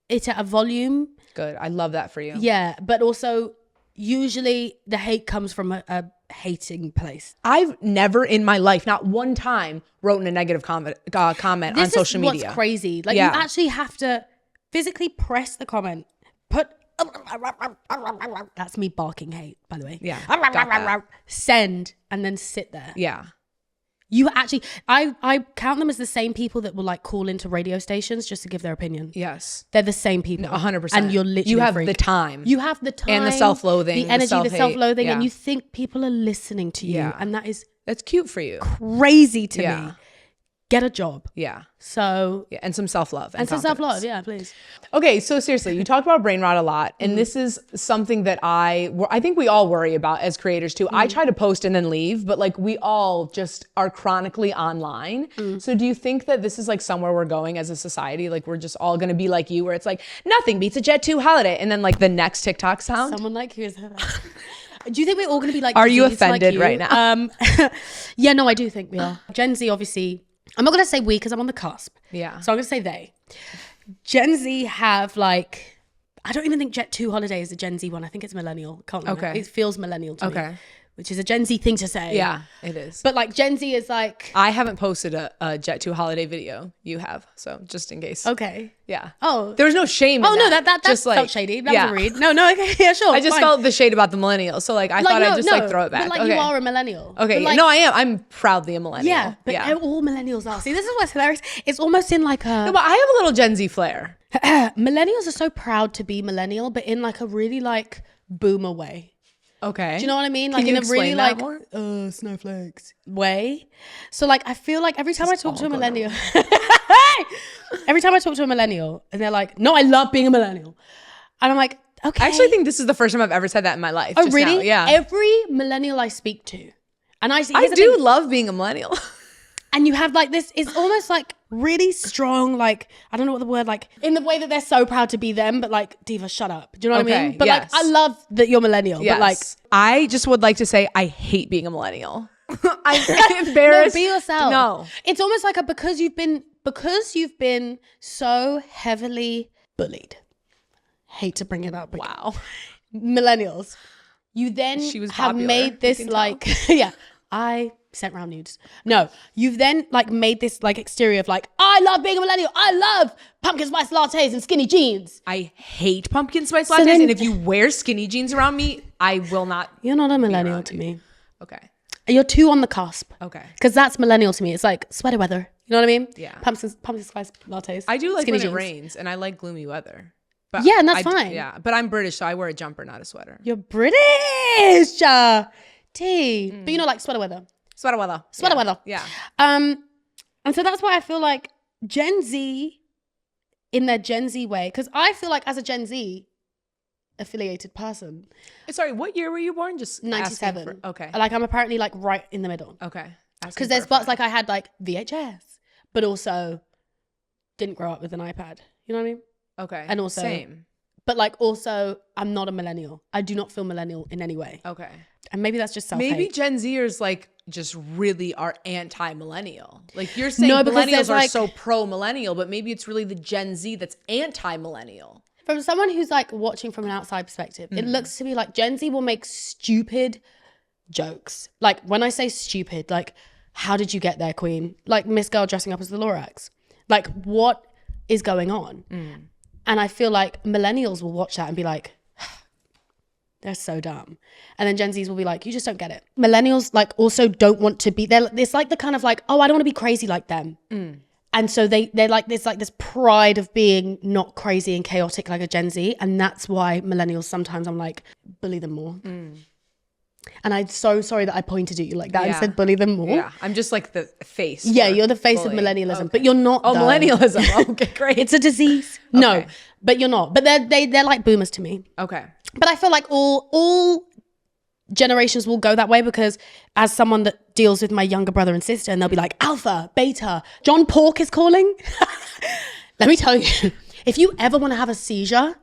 it at a volume. Good. I love that for you. Yeah, but also usually the hate comes from a hating place. I've never in my life, not one time, wrote a negative comment on social media. This is what's crazy. Like you actually have to physically press the comment. That's me barking hate, by the way. Yeah. Send and then sit there. Yeah. You actually, I count them as the same people that will like call into radio stations just to give their opinion. Yes. They're the same people. 100%. And you're literally You have freak. the time. You have the time. And the self-loathing. The energy, the self-loathing. Yeah. And you think people are listening to you. Yeah. And that is That's cute for you. crazy to me. Get a job. Yeah. So. Yeah. And some self-love. And some self-love. Yeah, please. Okay. So seriously, you talked about brain rot a lot. And this is something that I think we all worry about as creators too. I try to post and then leave, but like we all just are chronically online. So do you think that this is like somewhere we're going as a society? Like we're just all going to be like you, where it's like nothing beats a Jet2 holiday. And then like the next TikTok sound. Someone like you is. Do you think we're all going to be like? Are you offended right now? Yeah, no, I do think we are. Gen Z, obviously. I'm not going to say we because I'm on the cusp. Yeah. So I'm going to say they. Gen Z have like, I don't even think Jet2 holiday is a Gen Z one. I think it's millennial. Can't remember. Okay. It feels millennial to me. Okay. Which is a Gen Z thing to say. Yeah, it is. But like Gen Z is like. I haven't posted a Jet2 holiday video. You have. So just in case. Okay. Yeah. Oh. There was no shame in no, that. that just like, felt shady. That was a read. No, okay. Yeah, sure. I just felt the shade about the millennials. So like I thought I'd just like throw it back. But like you are a millennial. Okay. Like, no, I am. I'm proudly a millennial. Yeah. But all millennials are. See, this is what's hilarious. It's almost in like a. No, but I have a little Gen Z flair. Millennials are so proud to be millennial, but in like a really like boomer way. Okay. Do you know what I mean? Can Like you in a really like more? snowflakes way. So like I feel like every time I talk to a millennial, every time I talk to a millennial, and they're like, "No, I love being a millennial," and I'm like, "Okay." I actually think this is the first time I've ever said that in my life. Oh, just really? now. Yeah. Every millennial I speak to, and I do love being a millennial. And you have like this, it's almost like really strong, like, I don't know what the word, like in the way that they're so proud to be them, but like, Diva, shut up. Do you know what I mean? But like, I love that you're millennial, but like. I just would like to say, I hate being a millennial. I'm embarrassed. No, be yourself. No. It's almost like because you've been so heavily bullied. Hate to bring it up. Wow. Millennials. You then have popular, made this like, yeah, I sent round nudes. No, you've then like made this like exterior of like, I love being a millennial. I love pumpkin spice lattes and skinny jeans. I hate pumpkin spice lattes. And if you wear skinny jeans around me, I will not. You're not a millennial to me. Okay. You're too on the cusp. Okay. Because that's millennial to me. It's like sweater weather. You know what I mean? Yeah. Pumpkin spice lattes. I do like skinny when jeans. it rains, and I like gloomy weather. But yeah, and that's fine. Yeah, but I'm British, so I wear a jumper, not a sweater. You're British, T. But you know, like sweater weather. Sweater weather. Yeah. And so that's why I feel like Gen Z, in their Gen Z way, because I feel like as a Gen Z affiliated person. Sorry, what year were you born? Just 97. Okay. Like I'm apparently like right in the middle. Okay. Because there's parts like I had like VHS, but also didn't grow up with an iPad. You know what I mean? Okay. And also same. But like also I'm not a millennial. I do not feel millennial in any way. Okay. And maybe that's just self-hate. Maybe Gen Zers like just really are anti-millennial. Like you're saying millennials are so pro-millennial, but maybe it's really the Gen Z that's anti-millennial. From someone who's like watching from an outside perspective, it looks to me like Gen Z will make stupid jokes. Like when I say stupid, like how did you get there, queen? Like Miss Girl dressing up as the Lorax. Like what is going on? And I feel like millennials will watch that and be like, they're so dumb. And then Gen Zs will be like, you just don't get it. Millennials like also don't want to be there. It's like the kind of like, oh, I don't want to be crazy like them. And so they're like this pride of being not crazy and chaotic like a Gen Z. And that's why millennials, sometimes I'm like, bully them more. And I'm so sorry that I pointed at you like that and said bully them more. Yeah, I'm just like the face. Yeah, you're the face of millennialism, but you're not. Oh, millennialism. Okay, great. It's a disease. No, but you're not. But they're like boomers to me. Okay. But I feel like all generations will go that way, because as someone that deals with my younger brother and sister, and they'll be like, alpha, beta, John Pork is calling. Let me tell you, if you ever want to have a seizure,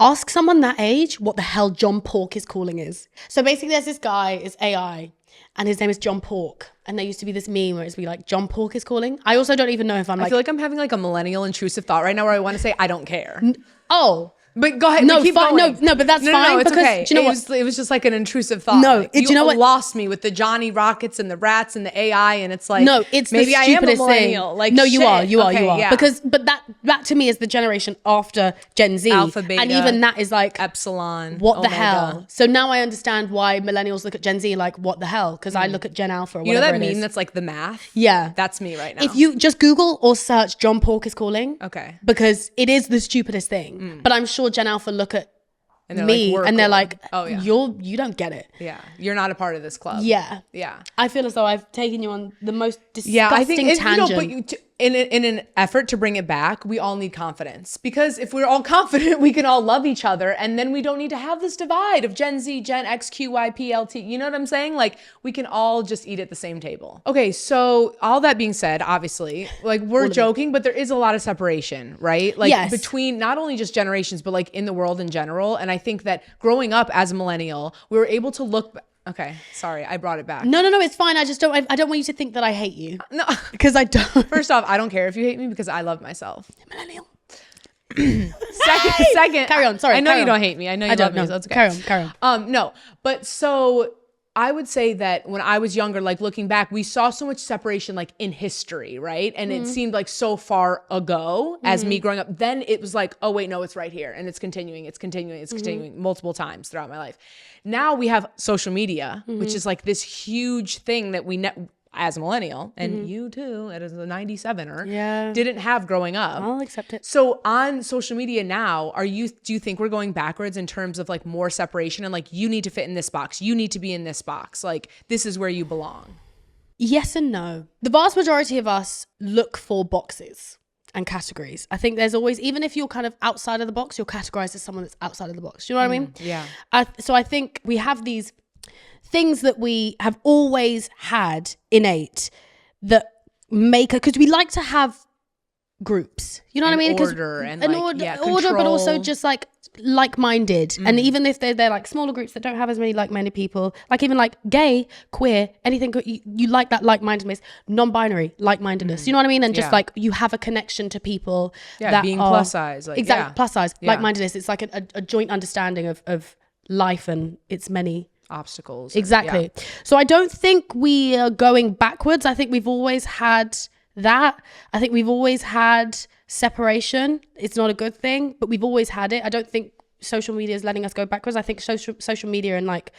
ask someone that age what the hell John Pork is calling is. So basically there's this guy, it's AI, and his name is John Pork. And there used to be this meme where it's be like, John Pork is calling. I also don't even know if I feel like I'm having like a millennial intrusive thought right now where I want to say, I don't care. Oh. But go ahead. No, keep fine, going. no, but that's fine. It's because okay. do you know what? It was just like an intrusive thought. No, like, do you know what? Lost me with the Johnny Rockets and the rats and the AI, and it's like, no, it's maybe the I am a stupidest millennial. thing. Like, no, shit. you are. Yeah. But that to me is the generation after Gen Z, Alpha, beta, and even that is like epsilon. What omega. the hell? So now I understand why millennials look at Gen Z like, what the hell? Because I look at Gen Alpha. Or You know whatever that it meme is. that's like the math? Yeah, that's me right now. If you just Google or search John Pork is calling, okay, because it is the stupidest thing. But I'm sure Gen Alpha look at and me like, and they're like, oh yeah, you don't get it. Yeah, you're not a part of this club. Yeah. I feel as though I've taken you on the most disgusting tangent. In an effort to bring it back, we all need confidence, because if we're all confident, we can all love each other, and then we don't need to have this divide of Gen Z, Gen X, Q, Y, P, L, T. You know what I'm saying? Like, we can all just eat at the same table. Okay, so all that being said, obviously, like, we're joking, but there is a lot of separation, right? Like, between not only just generations, but like in the world in general. And I think that growing up as a millennial, we were able to look. Okay, sorry, I brought it back. No, it's fine. I just don't. I don't want you to think that I hate you. No, because I don't. First off, I don't care if you hate me, because I love myself. Millennial. Second, carry on. Sorry, I know you don't hate me. I know you love me. So that's okay. Carry on. No, but so I would say that when I was younger, like looking back, we saw so much separation, like in history, right? And it seemed like so far ago as me growing up. Then it was like, oh wait, no, it's right here, and it's continuing multiple times throughout my life. Now we have social media, which is like this huge thing that we as a millennial, and you too, as a 97er, didn't have growing up. I'll accept it. So on social media now, do you think we're going backwards in terms of like more separation, and like, you need to fit in this box, you need to be in this box, like this is where you belong? Yes and no. The vast majority of us look for boxes and categories. I think there's always, even if you're kind of outside of the box, you're categorized as someone that's outside of the box. Do you know what I mean? Yeah. So I think we have these things that we have always had innate that make because we like to have groups. You know what I mean? Order and order, but also just like-minded. And even if they're like smaller groups that don't have as many like-minded people, like even like gay, queer, anything, you like that like-mindedness, non-binary like-mindedness. You know what I mean? And just like you have a connection to people that being are plus size, like, exactly plus size, like-mindedness. It's like a joint understanding of life and its many obstacles. Exactly. So I don't think we are going backwards. I think we've always had that. I think we've always had separation. It's not a good thing, but we've always had it. I don't think social media is letting us go backwards. I think social media and like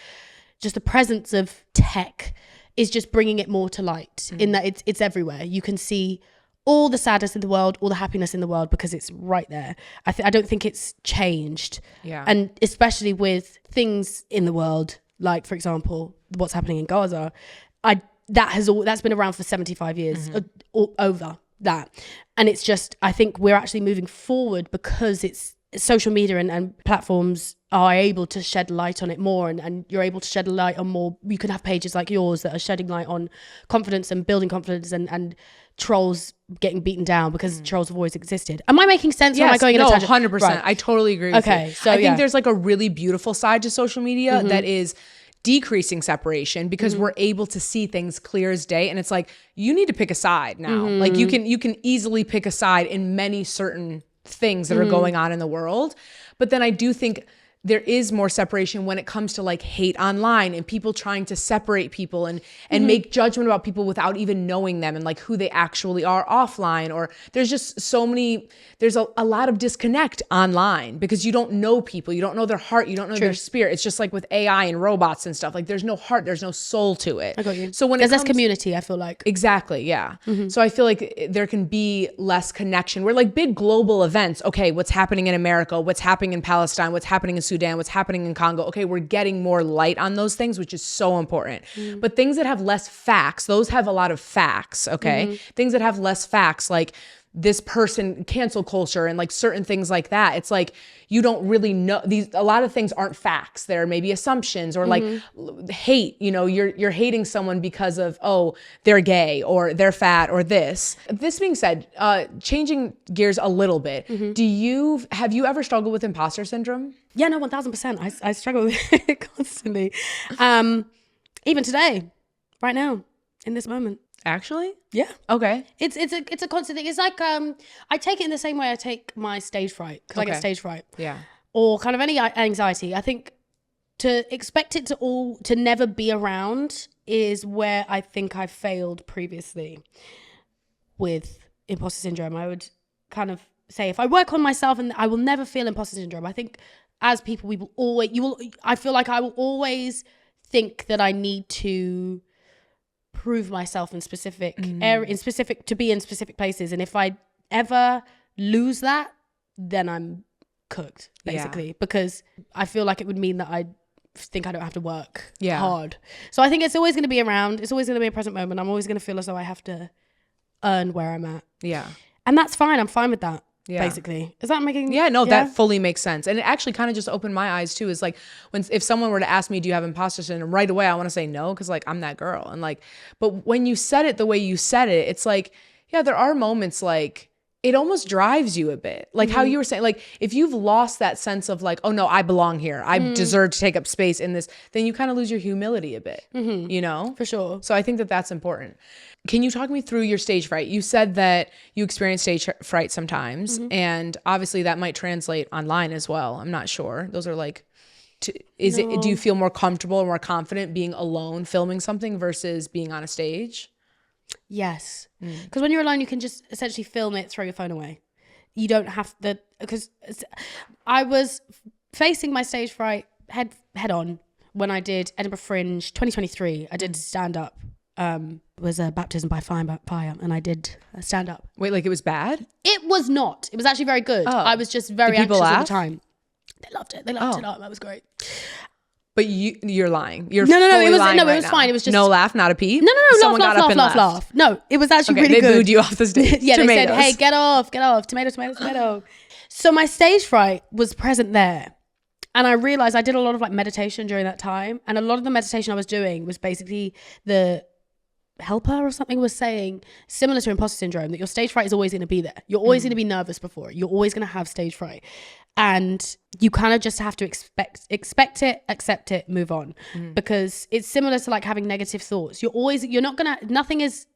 just the presence of tech is just bringing it more to light in that it's everywhere. You can see all the sadness in the world, all the happiness in the world, because it's right there. I don't think it's changed. Yeah. And especially with things in the world, like for example, what's happening in Gaza, that's been around for 75 years, over that. And it's just, I think we're actually moving forward because it's social media and platforms are able to shed light on it more, and you're able to shed light on more. You can have pages like yours that are shedding light on confidence and building confidence and trolls getting beaten down, because trolls have always existed. Am I making sense? Yes, or am I going in a tangent? 100%. Right. I totally agree with you. Okay, so I think there's like a really beautiful side to social media that is decreasing separation, because we're able to see things clear as day. And it's like, you need to pick a side now. Like you can easily pick a side in many certain things that are going on in the world. But then I do think there is more separation when it comes to like hate online and people trying to separate people and make judgment about people without even knowing them and like who they actually are offline. Or there's just there's a lot of disconnect online because you don't know people, you don't know their heart, you don't know their spirit. It's just like with AI and robots and stuff, like there's no heart, there's no soul to it. I got you. So when there's less community, I feel like. Exactly, yeah. So I feel like there can be less connection. We're like big global events. Okay, what's happening in America? What's happening in Palestine? What's happening in Sudan? What's happening in Congo? Okay, we're getting more light on those things, which is so important. But things that have less facts, those have a lot of facts, okay? Things that have less facts, like this person, cancel culture and like certain things like that. It's like, you don't really know a lot of things aren't facts. There may be assumptions or like hate, you're hating someone because of, oh, they're gay or they're fat or this. This being said, changing gears a little bit, have you ever struggled with imposter syndrome? Yeah, no, 1000%. I struggle with it constantly. Even today, right now, in this moment. Actually? Yeah. Okay. It's a constant thing. It's like I take it in the same way I take my stage fright, because I get stage fright. Yeah. Or kind of any anxiety. I think to expect it to never be around is where I think I failed previously with imposter syndrome. I would kind of say if I work on myself, and I will never feel imposter syndrome. I think as people, I feel like I will always think that I need to prove myself in specific to be in specific places, and if I ever lose that, then I'm cooked, basically, because I feel like it would mean that I think I don't have to work hard. So I think it's always going to be around. It's always going to be a present moment. I'm always going to feel as though I have to earn where I'm at. Yeah, and that's fine. I'm fine with that. Yeah. Basically, is that making that fully makes sense. And it actually kind of just opened my eyes too, is like if someone were to ask me, do you have imposter syndrome, right away I want to say no, because like I'm that girl. And like, but when you said it the way you said it, it's like, yeah, there are moments like it almost drives you a bit, like how you were saying, like if you've lost that sense of like, oh no, I belong here, I deserve to take up space in this, then you kind of lose your humility a bit, for sure. So I think that that's important. Can you talk me through your stage fright? You said that you experience stage fright sometimes, and obviously that might translate online as well. I'm not sure. Those are like, do you feel more comfortable or more confident being alone filming something versus being on a stage? Yes, because when you're alone, you can just essentially film it, throw your phone away. You don't have to, because I was facing my stage fright head on when I did Edinburgh Fringe 2023. I did stand up. Was a baptism by fire, and I did stand up. Wait, like it was bad? It was not. It was actually very good. I was just very anxious at the time. They loved it. They loved it. That was great. But you're lying. You're no. It was right fine. It was just no laugh, not a peep. No. Someone got up and left. Laugh. No, it was actually really they good. They booed you off the stage. Yeah, Tomatoes. They said, "Hey, get off. Tomato." So my stage fright was present there, and I realized I did a lot of like meditation during that time, and a lot of the meditation I was doing was basically the helper or something was saying, similar to imposter syndrome, that your stage fright is always going to be there. You're always going to be nervous before it. You're always going to have stage fright, and you kind of just have to expect it, accept it, move on, because it's similar to like having negative thoughts.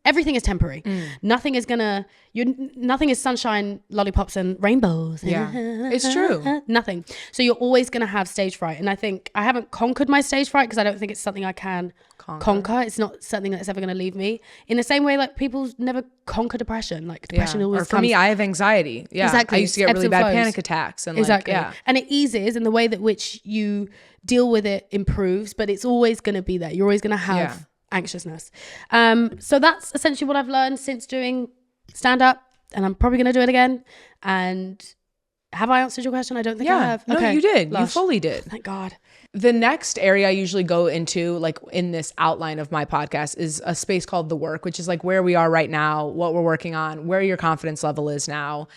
Everything is temporary. Nothing is sunshine, lollipops and rainbows. Yeah, it's true. Nothing. So you're always going to have stage fright, and I think I haven't conquered my stage fright because I don't think it's something I can conquer. It's not something that's ever going to leave me. In the same way, like people never conquer depression. Like depression always or for me, I have anxiety. Yeah, exactly. I used to get really bad panic attacks, and exactly. And it eases, and the way that which you deal with it improves, but it's always going to be there. You're always going to have anxiousness. So that's essentially what I've learned since doing stand up, and I'm probably going to do it again. And have I answered your question? I don't think I have. No, you did. Lush. You fully did. Thank God. The next area I usually go into, like in this outline of my podcast, is a space called the work, which is like where we are right now, what we're working on, where your confidence level is now.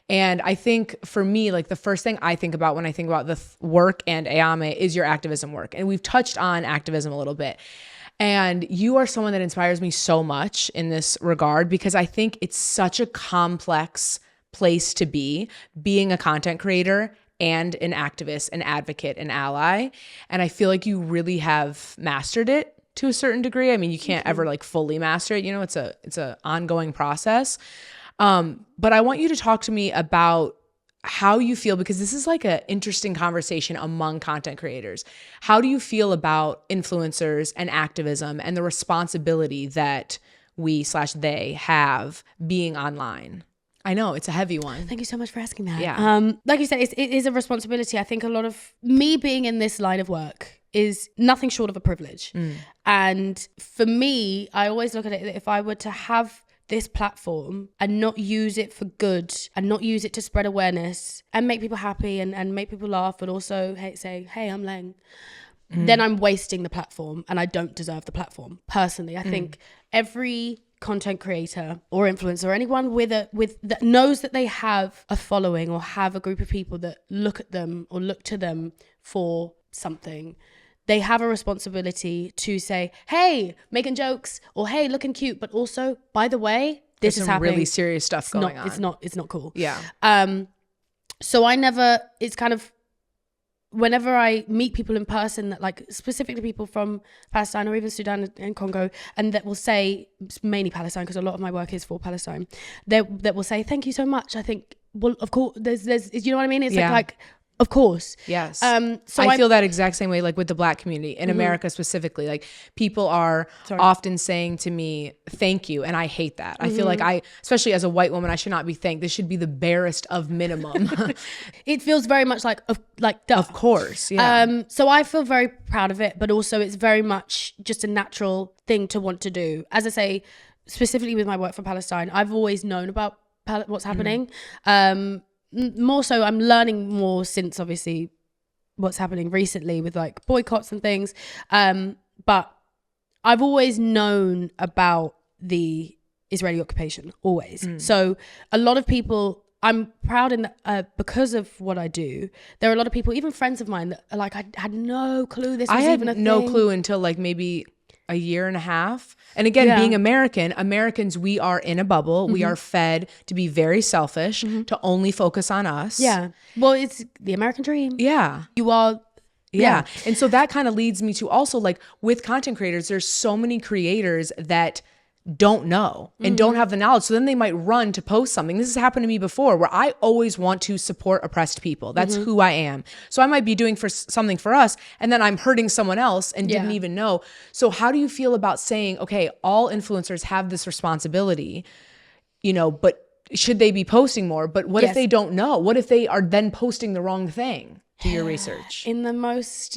And I think for me, like the first thing I think about when I think about the work and Ayamé is your activism work. And we've touched on activism a little bit. And you are someone that inspires me so much in this regard, because I think it's such a complex place to be, being a content creator and an activist, an advocate, an ally. And I feel like you really have mastered it to a certain degree. I mean, you can't ever like fully master it. You know, it's a ongoing process. But I want you to talk to me about how you feel, because this is like an interesting conversation among content creators. How do you feel about influencers and activism and the responsibility that we/they have being online? I know it's a heavy one. Thank you so much for asking that. Yeah. Like you said, it is a responsibility. I think a lot of me being in this line of work is nothing short of a privilege. And for me, I always look at it that if I were to have this platform and not use it for good and not use it to spread awareness and make people happy and make people laugh, but also say, hey, I'm Leng, then I'm wasting the platform and I don't deserve the platform. Personally, I think every content creator or influencer or anyone with that knows that they have a following or have a group of people that look at them or look to them for something, they have a responsibility to say, hey, making jokes, or hey, looking cute, but also, by the way, this is happening. Really serious stuff going on. It's not cool. Yeah. So it's kind of, whenever I meet people in person, that like specifically people from Palestine or even Sudan and Congo, and that will say, mainly Palestine, because a lot of my work is for Palestine, that will say, thank you so much. I think, well, of course, there's you know what I mean? It's like of course. Yes. So I feel that exact same way, like with the Black community in America specifically. Like people are often saying to me, thank you. And I hate that. I feel like especially as a white woman, I should not be thanked. This should be the barest of minimum. It feels very much like duh. Of course. Yeah. So I feel very proud of it, but also it's very much just a natural thing to want to do. As I say, specifically with my work for Palestine, I've always known about what's happening. More so, I'm learning more since obviously what's happening recently with like boycotts and things. But I've always known about the Israeli occupation, always. So a lot of people, I'm proud in because of what I do. There are a lot of people, even friends of mine, that are like, I had no clue this was even a thing. I had no clue until like maybe a year and a half. And again, being Americans, we are in a bubble. We are fed to be very selfish, to only focus on us. Yeah. Well, it's the American dream. Yeah. You are. Yeah. And so that kind of leads me to also like with content creators, there's so many creators that don't know and don't have the knowledge. So then they might run to post something. This has happened to me before, where I always want to support oppressed people. That's who I am. So I might be doing something for us, and then I'm hurting someone else and didn't even know. So how do you feel about saying, okay, all influencers have this responsibility, but should they be posting more? But what if they don't know? What if they are then posting the wrong thing? Do your research. In the most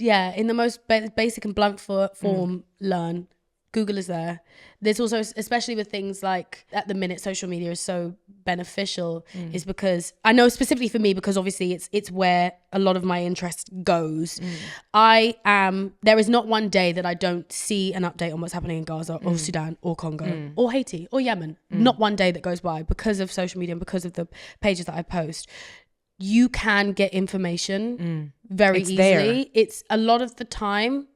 basic and blunt form, learn. Google is there. There's also, especially with things like at the minute, social media is so beneficial, is because I know specifically for me, because obviously it's where a lot of my interest goes. There is not one day that I don't see an update on what's happening in Gaza or Sudan or Congo or Haiti or Yemen. Not one day that goes by because of social media and because of the pages that I post. You can get information very easily. There. It's a lot of the time,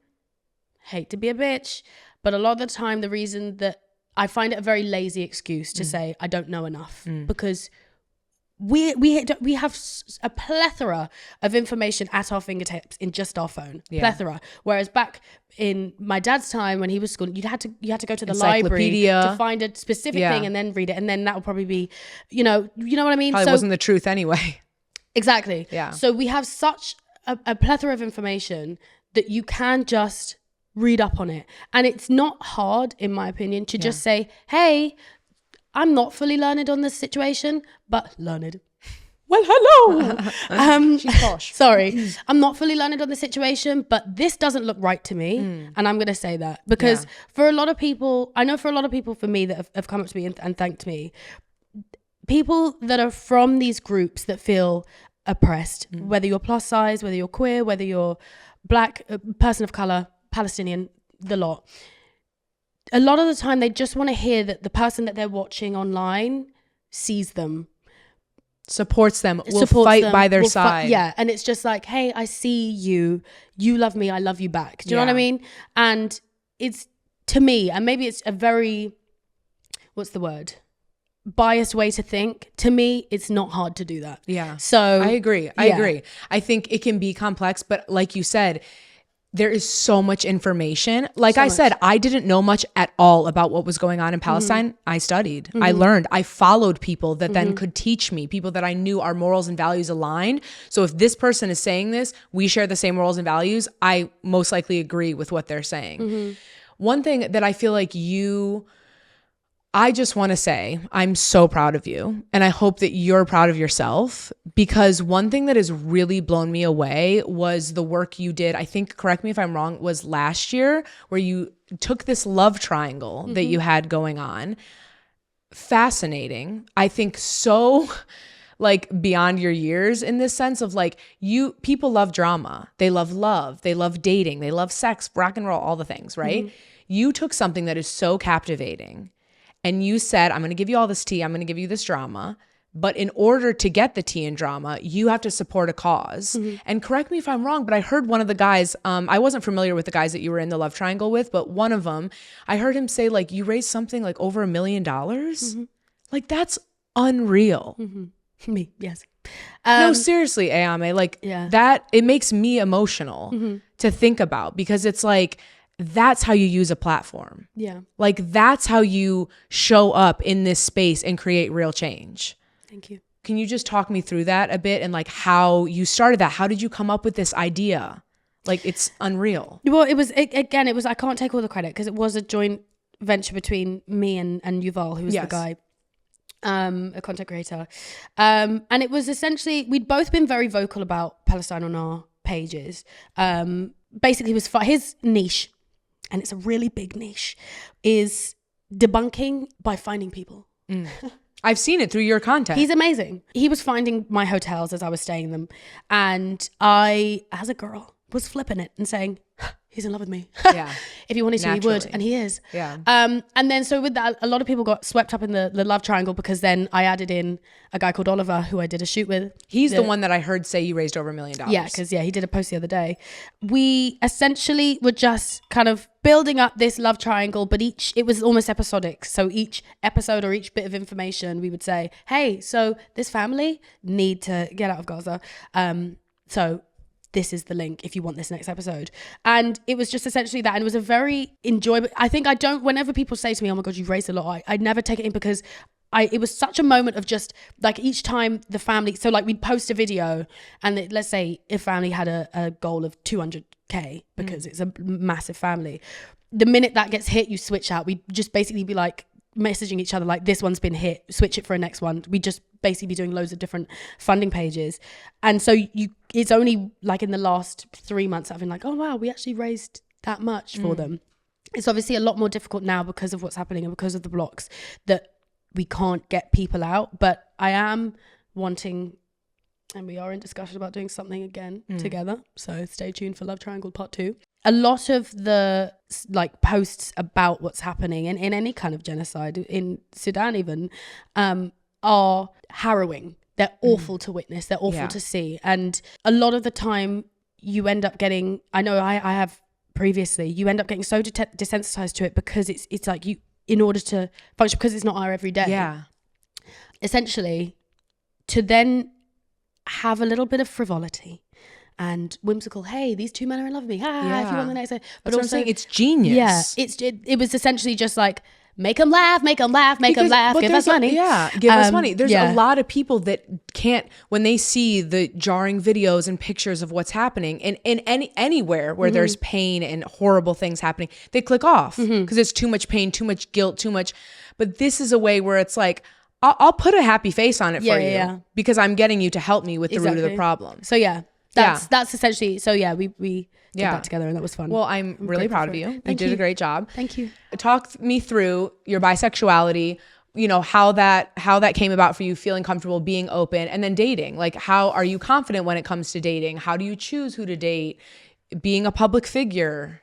hate to be a bitch, but a lot of the time, the reason that I find it a very lazy excuse to say I don't know enough, because we have a plethora of information at our fingertips in just our phone, plethora. Whereas back in my dad's time when he was schooling, you had to go to the library to find a specific thing and then read it, and then that would probably be, you know what I mean. Probably wasn't the truth anyway. Exactly. Yeah. So we have such a plethora of information that you can just read up on it. And it's not hard, in my opinion, to just say, hey, I'm not fully learned on this situation, but learned. Well, hello. She's posh. Sorry. I'm not fully learned on the situation, but this doesn't look right to me. And I'm going to say that because for a lot of people, I know for a lot of people, for me, that have come up to me and thanked me, people that are from these groups that feel oppressed, whether you're plus size, whether you're queer, whether you're black, person of color, Palestinian, the lot. A lot of the time, they just want to hear that the person that they're watching online sees them, supports them, will fight by their side. And it's just like, hey, I see you. You love me. I love you back. Do you know what I mean? And it's, to me, and maybe it's a very, what's the word? Biased way to think. To me, it's not hard to do that. Yeah. So I agree. I think it can be complex, but like you said, there is so much information. Like I much. said, I didn't know much at all about what was going on in Palestine. I studied, I learned, I followed people that then could teach me, people that I knew our morals and values aligned. So if this person is saying this, we share the same morals and values, I most likely agree with what they're saying. One thing that I feel like I just want to say, I'm so proud of you. And I hope that you're proud of yourself, because one thing that has really blown me away was the work you did. I think, correct me if I'm wrong, was last year, where you took this love triangle that you had going on. Fascinating. I think so like beyond your years, in this sense of like, people love drama. They love, they love dating, they love sex, rock and roll, all the things, right? You took something that is so captivating and you said, I'm going to give you all this tea. I'm going to give you this drama. But in order to get the tea and drama, you have to support a cause. And correct me if I'm wrong, but I heard one of the guys, I wasn't familiar with the guys that you were in the love triangle with, but one of them, I heard him say like, you raised something like over $1 million. Like that's unreal. Me, yes. No, seriously, Ayamé, like that, it makes me emotional to think about, because it's like, that's how you use a platform. Yeah. Like that's how you show up in this space and create real change. Thank you. Can you just talk me through that a bit and like how you started that? How did you come up with this idea? Like it's unreal. Well, it was, I can't take all the credit because it was a joint venture between me and Yuval, who was the guy, a content creator. And it was essentially, we'd both been very vocal about Palestine on our pages. Basically, it was his niche, and it's a really big niche, is debunking by finding people. I've seen it through your content. He's amazing. He was finding my hotels as I was staying in them. And I, as a girl, was flipping it and saying, he's in love with me. Yeah. If he wanted to, Naturally. he would. And he is. Yeah. And then so with that, a lot of people got swept up in the love triangle, because then I added in a guy called Oliver, who I did a shoot with. He's the one that I heard say you raised over $1 million. Yeah, because he did a post the other day. We essentially were just kind of building up this love triangle, but it was almost episodic. So each episode or each bit of information, we would say, hey, so this family need to get out of Gaza. So this is the link if you want this next episode. And it was just essentially that. And it was a very enjoyable, I think whenever people say to me, oh my God, you've raised a lot, I never take it in, because it was such a moment of just like each time the family, so like we'd post a video and let's say if family had a goal of 200K, because it's a massive family. The minute that gets hit, you switch out. We'd just basically be like messaging each other like, this one's been hit, switch it for a next one. We just basically be doing loads of different funding pages. And so it's only like in the last 3 months I've been like, oh wow, we actually raised that much for them. It's obviously a lot more difficult now because of what's happening and because of the blocks that we can't get people out. But I am wanting, and we are in discussion about doing something again together. So stay tuned for Love Triangle Part 2. A lot of the like posts about what's happening in any kind of genocide in Sudan even are harrowing. They're awful to witness. They're awful to see. And a lot of the time you end up getting, I know I have previously, you end up getting so desensitized to it because it's like you, in order to function, because it's not our everyday. Yeah. Essentially, to then have a little bit of frivolity and whimsical, hey, these two men are in love with me. If you want the next day. But that's also, what I'm saying, it's genius. Yeah, it was essentially just like, make them laugh, make them laugh, give us money. Give us money. There's a lot of people that can't, when they see the jarring videos and pictures of what's happening in anywhere where there's pain and horrible things happening, they click off because it's too much pain, too much guilt, too much. But this is a way where it's like, I'll put a happy face on it for you because I'm getting you to help me with the root of the problem. So that's essentially, we did that together and that was fun. Well, I'm really proud of you. You did a great job. Thank you. Talk me through your bisexuality, you know, how that came about for you, feeling comfortable, being open, and then dating. Like, how are you confident when it comes to dating? How do you choose who to date? Being a public figure.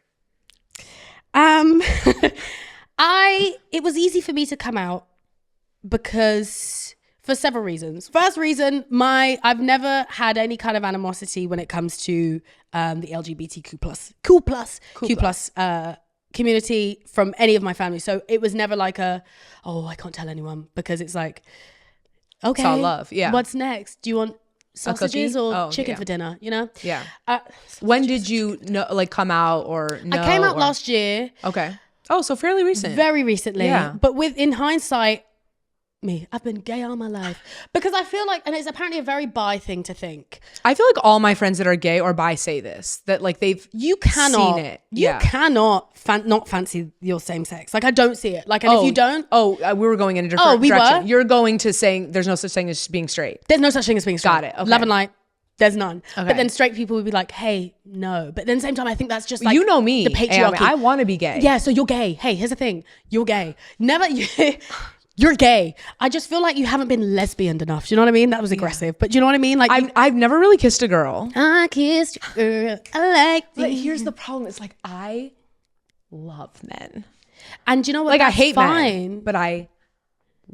It was easy for me to come out because for several reasons. First reason, I've never had any kind of animosity when it comes to the LGBTQ plus community from any of my family. So it was never like I can't tell anyone, because it's like, okay, it's all love. Yeah. What's next? Do you want sausages or Oh, chicken yeah. for dinner, you know? Yeah. When did you know, like, come out or know? I came out or- last year, Okay. Oh, so fairly recent. very recently. Yeah. But in hindsight, I've been gay all my life. Because I feel like, and it's apparently a very bi thing to think. I feel like all my friends that are gay or bi say this, that like they've You cannot, seen it. you cannot not fancy your same sex. Like I don't see it. Like, and if you don't, we were going in a different we direction. were? You're going to saying there's no such thing as being straight. there's no such thing as being straight. Got it. Okay. Love and light. There's none. Okay. But then straight people would be like, hey, no. But then at the same time, I think that's just like, You know me. the patriarchy. I want to be gay. Yeah, so you're gay. Hey, here's the thing. You're gay. Never, you're gay. I just feel like you haven't been lesbian enough. Do you know what I mean? That was aggressive. But do you know what I mean? Like, I've never really kissed a girl. I kissed your girl. I like But you. here's the problem. It's like I love men. And do you know what? Like That's I hate fine. men, but I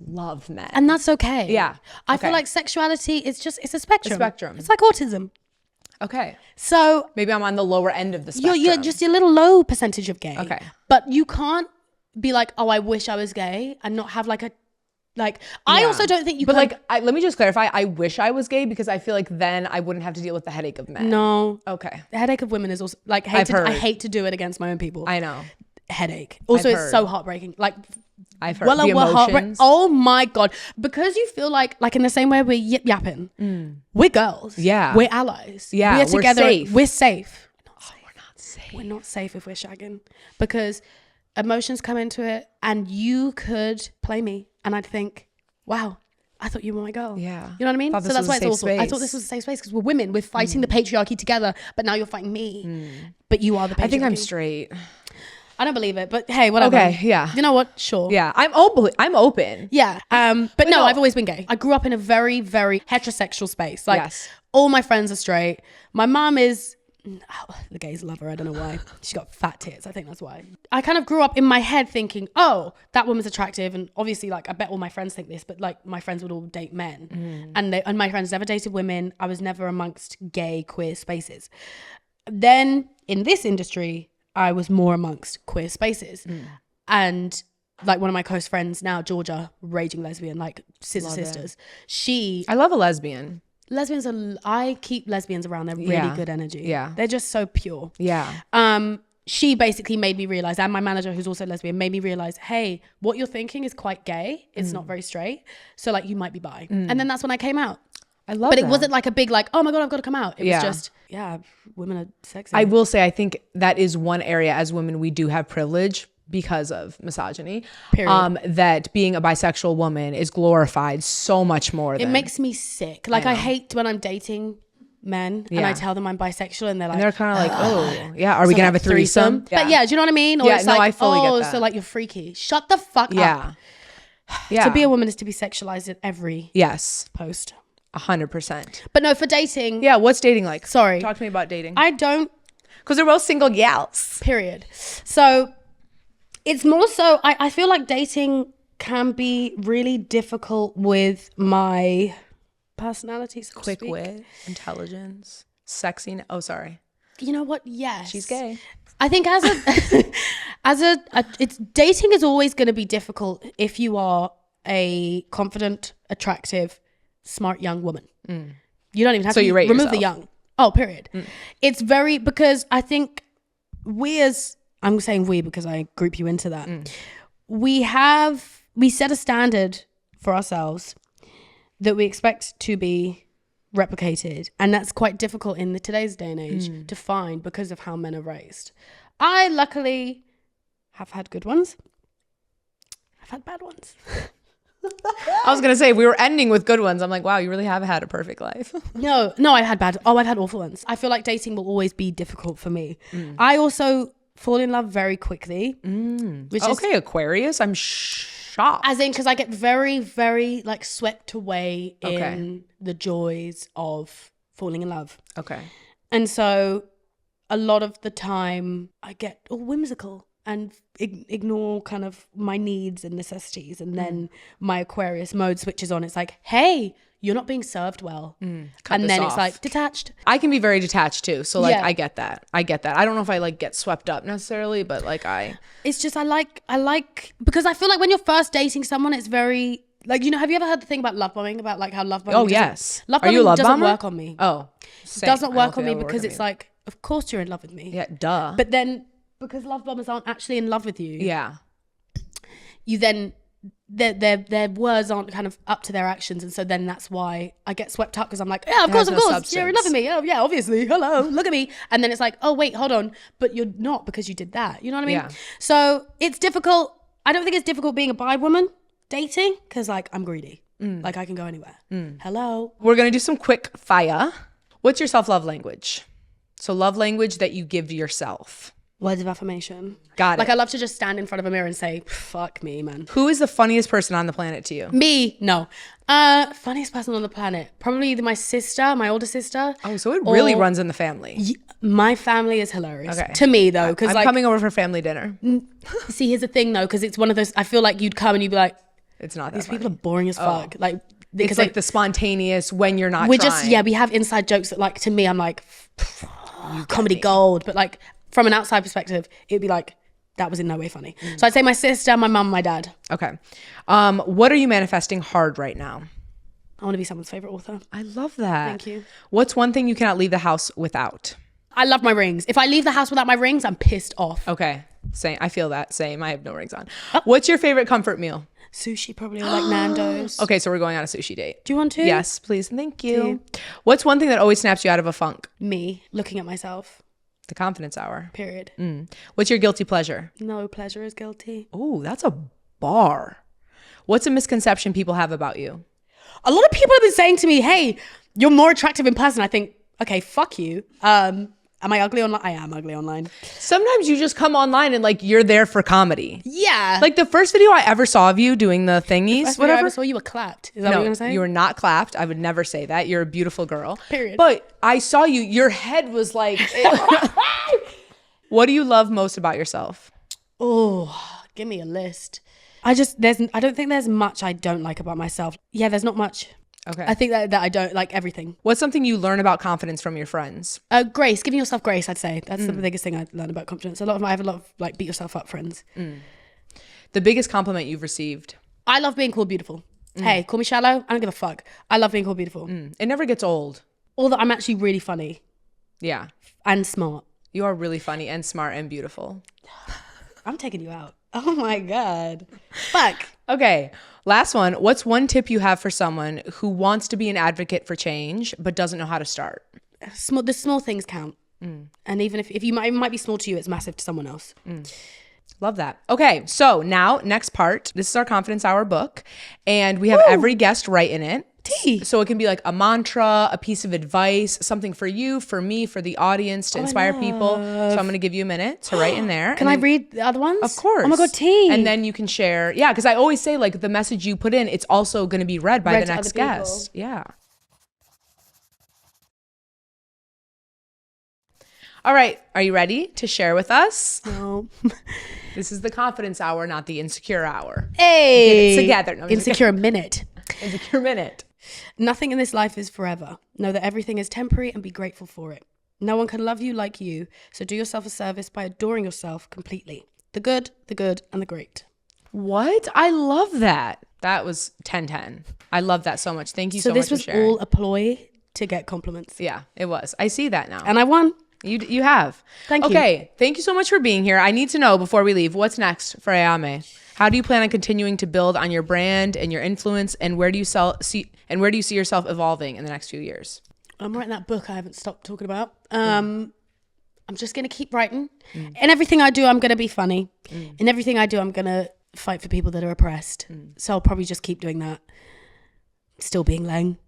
love men. And that's okay. Yeah. I feel Okay. like sexuality is it's a spectrum. spectrum. It's like autism. Okay. So Maybe I'm on the lower end of the spectrum. you're just a little low percentage of gay. Okay. But you can't be like, oh, I wish I was gay and not have like a, like, I Yeah. also don't think you But can. like, let me just clarify. I wish I was gay because I feel like then I wouldn't have to deal with the headache of men. No. Okay. The headache of women is also like, I've heard. I hate to do it against my own people. I know. Headache. Also, I've it's heard. so heartbreaking. Like, I've heard the we're emotions. Oh my God. Because you feel like in the same way we're yip yapping, we're girls. Yeah. We're allies. Yeah, We're we're together. safe. We're safe. We're not safe. We're not safe if we're shagging because emotions come into it and you could play me and I'd think, wow, I thought you were my girl. Yeah. You know what I mean? Thought So this that's was why a it's safe awful. I space. thought this was a safe space because we're women. We're fighting the patriarchy together, but now you're fighting me. But you are the patriarchy. I think I'm straight. I don't believe it, but hey, whatever. Okay, yeah. You know what? Sure. Yeah. I'm open. Yeah. But no, no. I've always been gay. I grew up in a very, very heterosexual space. Like Yes. all my friends are straight. My mom is the gays love her. I don't know why. She's got fat tits. I think that's why. I kind of grew up in my head thinking, oh, that woman's attractive. And obviously, like, I bet all my friends think this, but like my friends would all date men. And my friends never dated women. I was never amongst gay, queer spaces. Then in this industry, I was more amongst queer spaces. And like one of my close friends now, Georgia, raging lesbian, like scissor Love it. sisters. I love a lesbian. Lesbians are, I keep lesbians around. They're really Yeah. good energy. Yeah. They're just so pure. Yeah. She basically made me realize, and my manager, who's also lesbian, made me realize, hey, what you're thinking is quite gay. It's not very straight. So like you might be bi. And then that's when I came out. I love But that. it wasn't like a big like, oh my God, I've got to come out. It Yeah. was just, yeah, women are sexy. I will say, I think that is one area as women we do have privilege because of misogyny. Period. That being a bisexual woman is glorified so much more. It makes me sick. Like I hate when I'm dating men and Yeah. I tell them I'm bisexual and they're like, and they're kind of like, oh, yeah, are we so gonna have a like threesome? But yeah, do you know what I mean? Or Yeah, it's no, like, I fully get that. so like you're freaky. Shut the fuck Yeah. up. Yeah. To be a woman is to be sexualized at every Yes. post. 100%. But no, for dating, Yeah. What's dating like? Sorry. Talk to me about dating. I don't, Because they're both single gals. period. So it's more so, I feel like dating can be really difficult with my personality, so to Quick speak. wit, intelligence, sexy. Oh, sorry. You know what? Yes. She's gay. I think it's dating is always going to be difficult if you are a confident, attractive, smart young woman. You don't even have So to you rate remove the yourself. young. Oh, period. It's very, because I think I'm saying we because I group you into that. We set a standard for ourselves that we expect to be replicated, and that's quite difficult in today's day and age to find because of how men are raised. I luckily have had good ones. I've had bad ones. I was going to say, if we were ending with good ones, I'm like, wow, you really have had a perfect life. No, I've had bad. Oh, I've had awful ones. I feel like dating will always be difficult for me. I also fall in love very quickly, which is Okay, Aquarius. I'm shocked. as in because I get very, very like swept away in Okay. the joys of falling in love. Okay. And so a lot of the time I get all whimsical and ignore kind of my needs and necessities. And then my Aquarius mode switches on. It's like, hey, you're not being served well. And this then off. it's like detached. I can be very detached too. So like, Yeah. I get that. I don't know if I like get swept up necessarily, but like It's just I like because I feel like when you're first dating someone, it's very Like, have you ever heard the thing about love bombing? About like how love bombing. Oh, yes. Love Are you a bombing love doesn't bomber? work on me. Oh, It doesn't work on me that would because work it's on me. like, of course you're in love with me. Yeah, duh. But then because love bombers aren't actually in love with you. Yeah. You then their words aren't kind of up to their actions, and so then that's why I get swept up because I'm like, yeah, of course, you're in love with me. Oh yeah, obviously. Hello, look at me. And then it's like, oh wait, hold on, but you're not because you did that. You know what I mean? Yeah. So it's difficult. I don't think it's difficult being a bi woman dating because like I'm greedy. Like I can go anywhere. Hello. We're going to do some quick fire. What's your self-love language? So love language that you give to yourself. Words of affirmation. Got it. Like I love to just stand in front of a mirror and say, fuck me, man. Who is the funniest person on the planet to you? Me? No. Funniest person on the planet. Probably either my sister, my older sister. Oh, so it really runs in the family. My family is hilarious. Okay. To me though. Because I'm like, coming over for family dinner. see, here's the thing though. Because it's one of those, I feel like you'd come and you'd be like, It's not that these funny. people are boring as fuck. Like, It's like the spontaneous when you're not we're trying. just, we have inside jokes that like, to me, I'm like, comedy gold. But like, from an outside perspective, it'd be like, that was in no way funny. So I'd say my sister, my mum, my dad. Okay. What are you manifesting hard right now? I want to be someone's favorite author. I love that. Thank you. What's one thing you cannot leave the house without? I love my rings. If I leave the house without my rings, I'm pissed off. Okay. Same. I feel that. Same. I have no rings on. What's your favorite comfort meal? Sushi probably, or like Nando's. Okay, so we're going on a sushi date. Do you want to? Yes, please. Thank you. What's one thing that always snaps you out of a funk? Me looking at myself. The confidence hour. Period. What's your guilty pleasure? No pleasure is guilty. Oh, that's a bar. What's a misconception people have about you? A lot of people have been saying to me, hey, you're more attractive in person. I think, okay, fuck you. Am I ugly online? I am ugly online. Sometimes you just come online and like you're there for comedy. Yeah. Like the first video I ever saw of you doing the thingies, First video whatever. I ever saw you were clapped. Is that what you're gonna say? You were not clapped. I would never say that. You're a beautiful girl. Period. But I saw you. Your head was like. What do you love most about yourself? Oh, give me a list. I don't think there's much I don't like about myself. Yeah, there's not much. Okay. I think that I don't like everything. What's something you learn about confidence from your friends? Grace, giving yourself grace, I'd say. That's the biggest thing I learned about confidence. I have a lot of like beat yourself up friends. The biggest compliment you've received? I love being called beautiful. Hey, call me shallow. I don't give a fuck. I love being called beautiful. It never gets old. Or that I'm actually really funny Yeah. and smart. You are really funny and smart and beautiful. I'm taking you out. Oh my God. Fuck. Okay. Last one. What's one tip you have for someone who wants to be an advocate for change but doesn't know how to start? The small things count. And even if it might be small to you, it's massive to someone else. Love that. Okay, so now next part. This is our Confidence Hour book, and we have every guest write in it. Tea. So it can be like a mantra, a piece of advice, something for you, for me, for the audience to inspire people. So I'm going to give you a minute to write in there. Can I read the other ones? Of course. Oh my God, tea. And then you can share. Yeah, because I always say like the message you put in, it's also going to be read by the to next other people. guest. Yeah. All right. Are you ready to share with us? No. This is the Confidence Hour, not the Insecure Hour. Hey. Get it together. No, Insecure minute. Insecure minute. Nothing in this life is forever. Know that everything is temporary and be grateful for it. No one can love you like you, so do yourself a service by adoring yourself completely. The good, and the great. What? I love that. That was 10/10. I love that so much. Thank you so much this for was sharing. all a ploy to get compliments. Yeah, it was. I see that now. And I won. You have. Thank you. Okay, thank you so much for being here. I need to know before we leave, what's next for Ayamé? How do you plan on continuing to build on your brand and your influence, and where do you see yourself evolving in the next few years? I'm writing that book I haven't stopped talking about. I'm just going to keep writing. In everything I do, I'm going to be funny. In everything I do, I'm going to fight for people that are oppressed. So I'll probably just keep doing that. Still being Lang.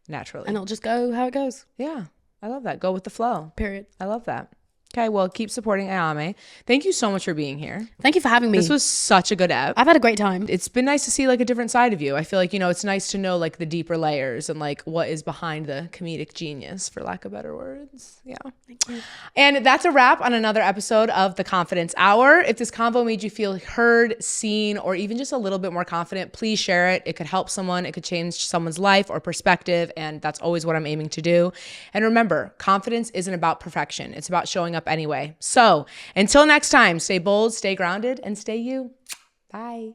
Naturally. And it'll just go how it goes. Yeah, I love that. Go with the flow. Period. I love that. Okay, well, keep supporting Ayamé. Thank you so much for being here. Thank you for having me. This was such a good ep. I've had a great time. It's been nice to see like a different side of you. I feel like, it's nice to know like the deeper layers and like what is behind the comedic genius, for lack of better words. Yeah. Thank you. And that's a wrap on another episode of The Confidence Hour. If this convo made you feel heard, seen, or even just a little bit more confident, please share it. It could help someone. It could change someone's life or perspective. And that's always what I'm aiming to do. And remember, confidence isn't about perfection. It's about showing up anyway. So until next time, stay bold, stay grounded, and stay you. Bye.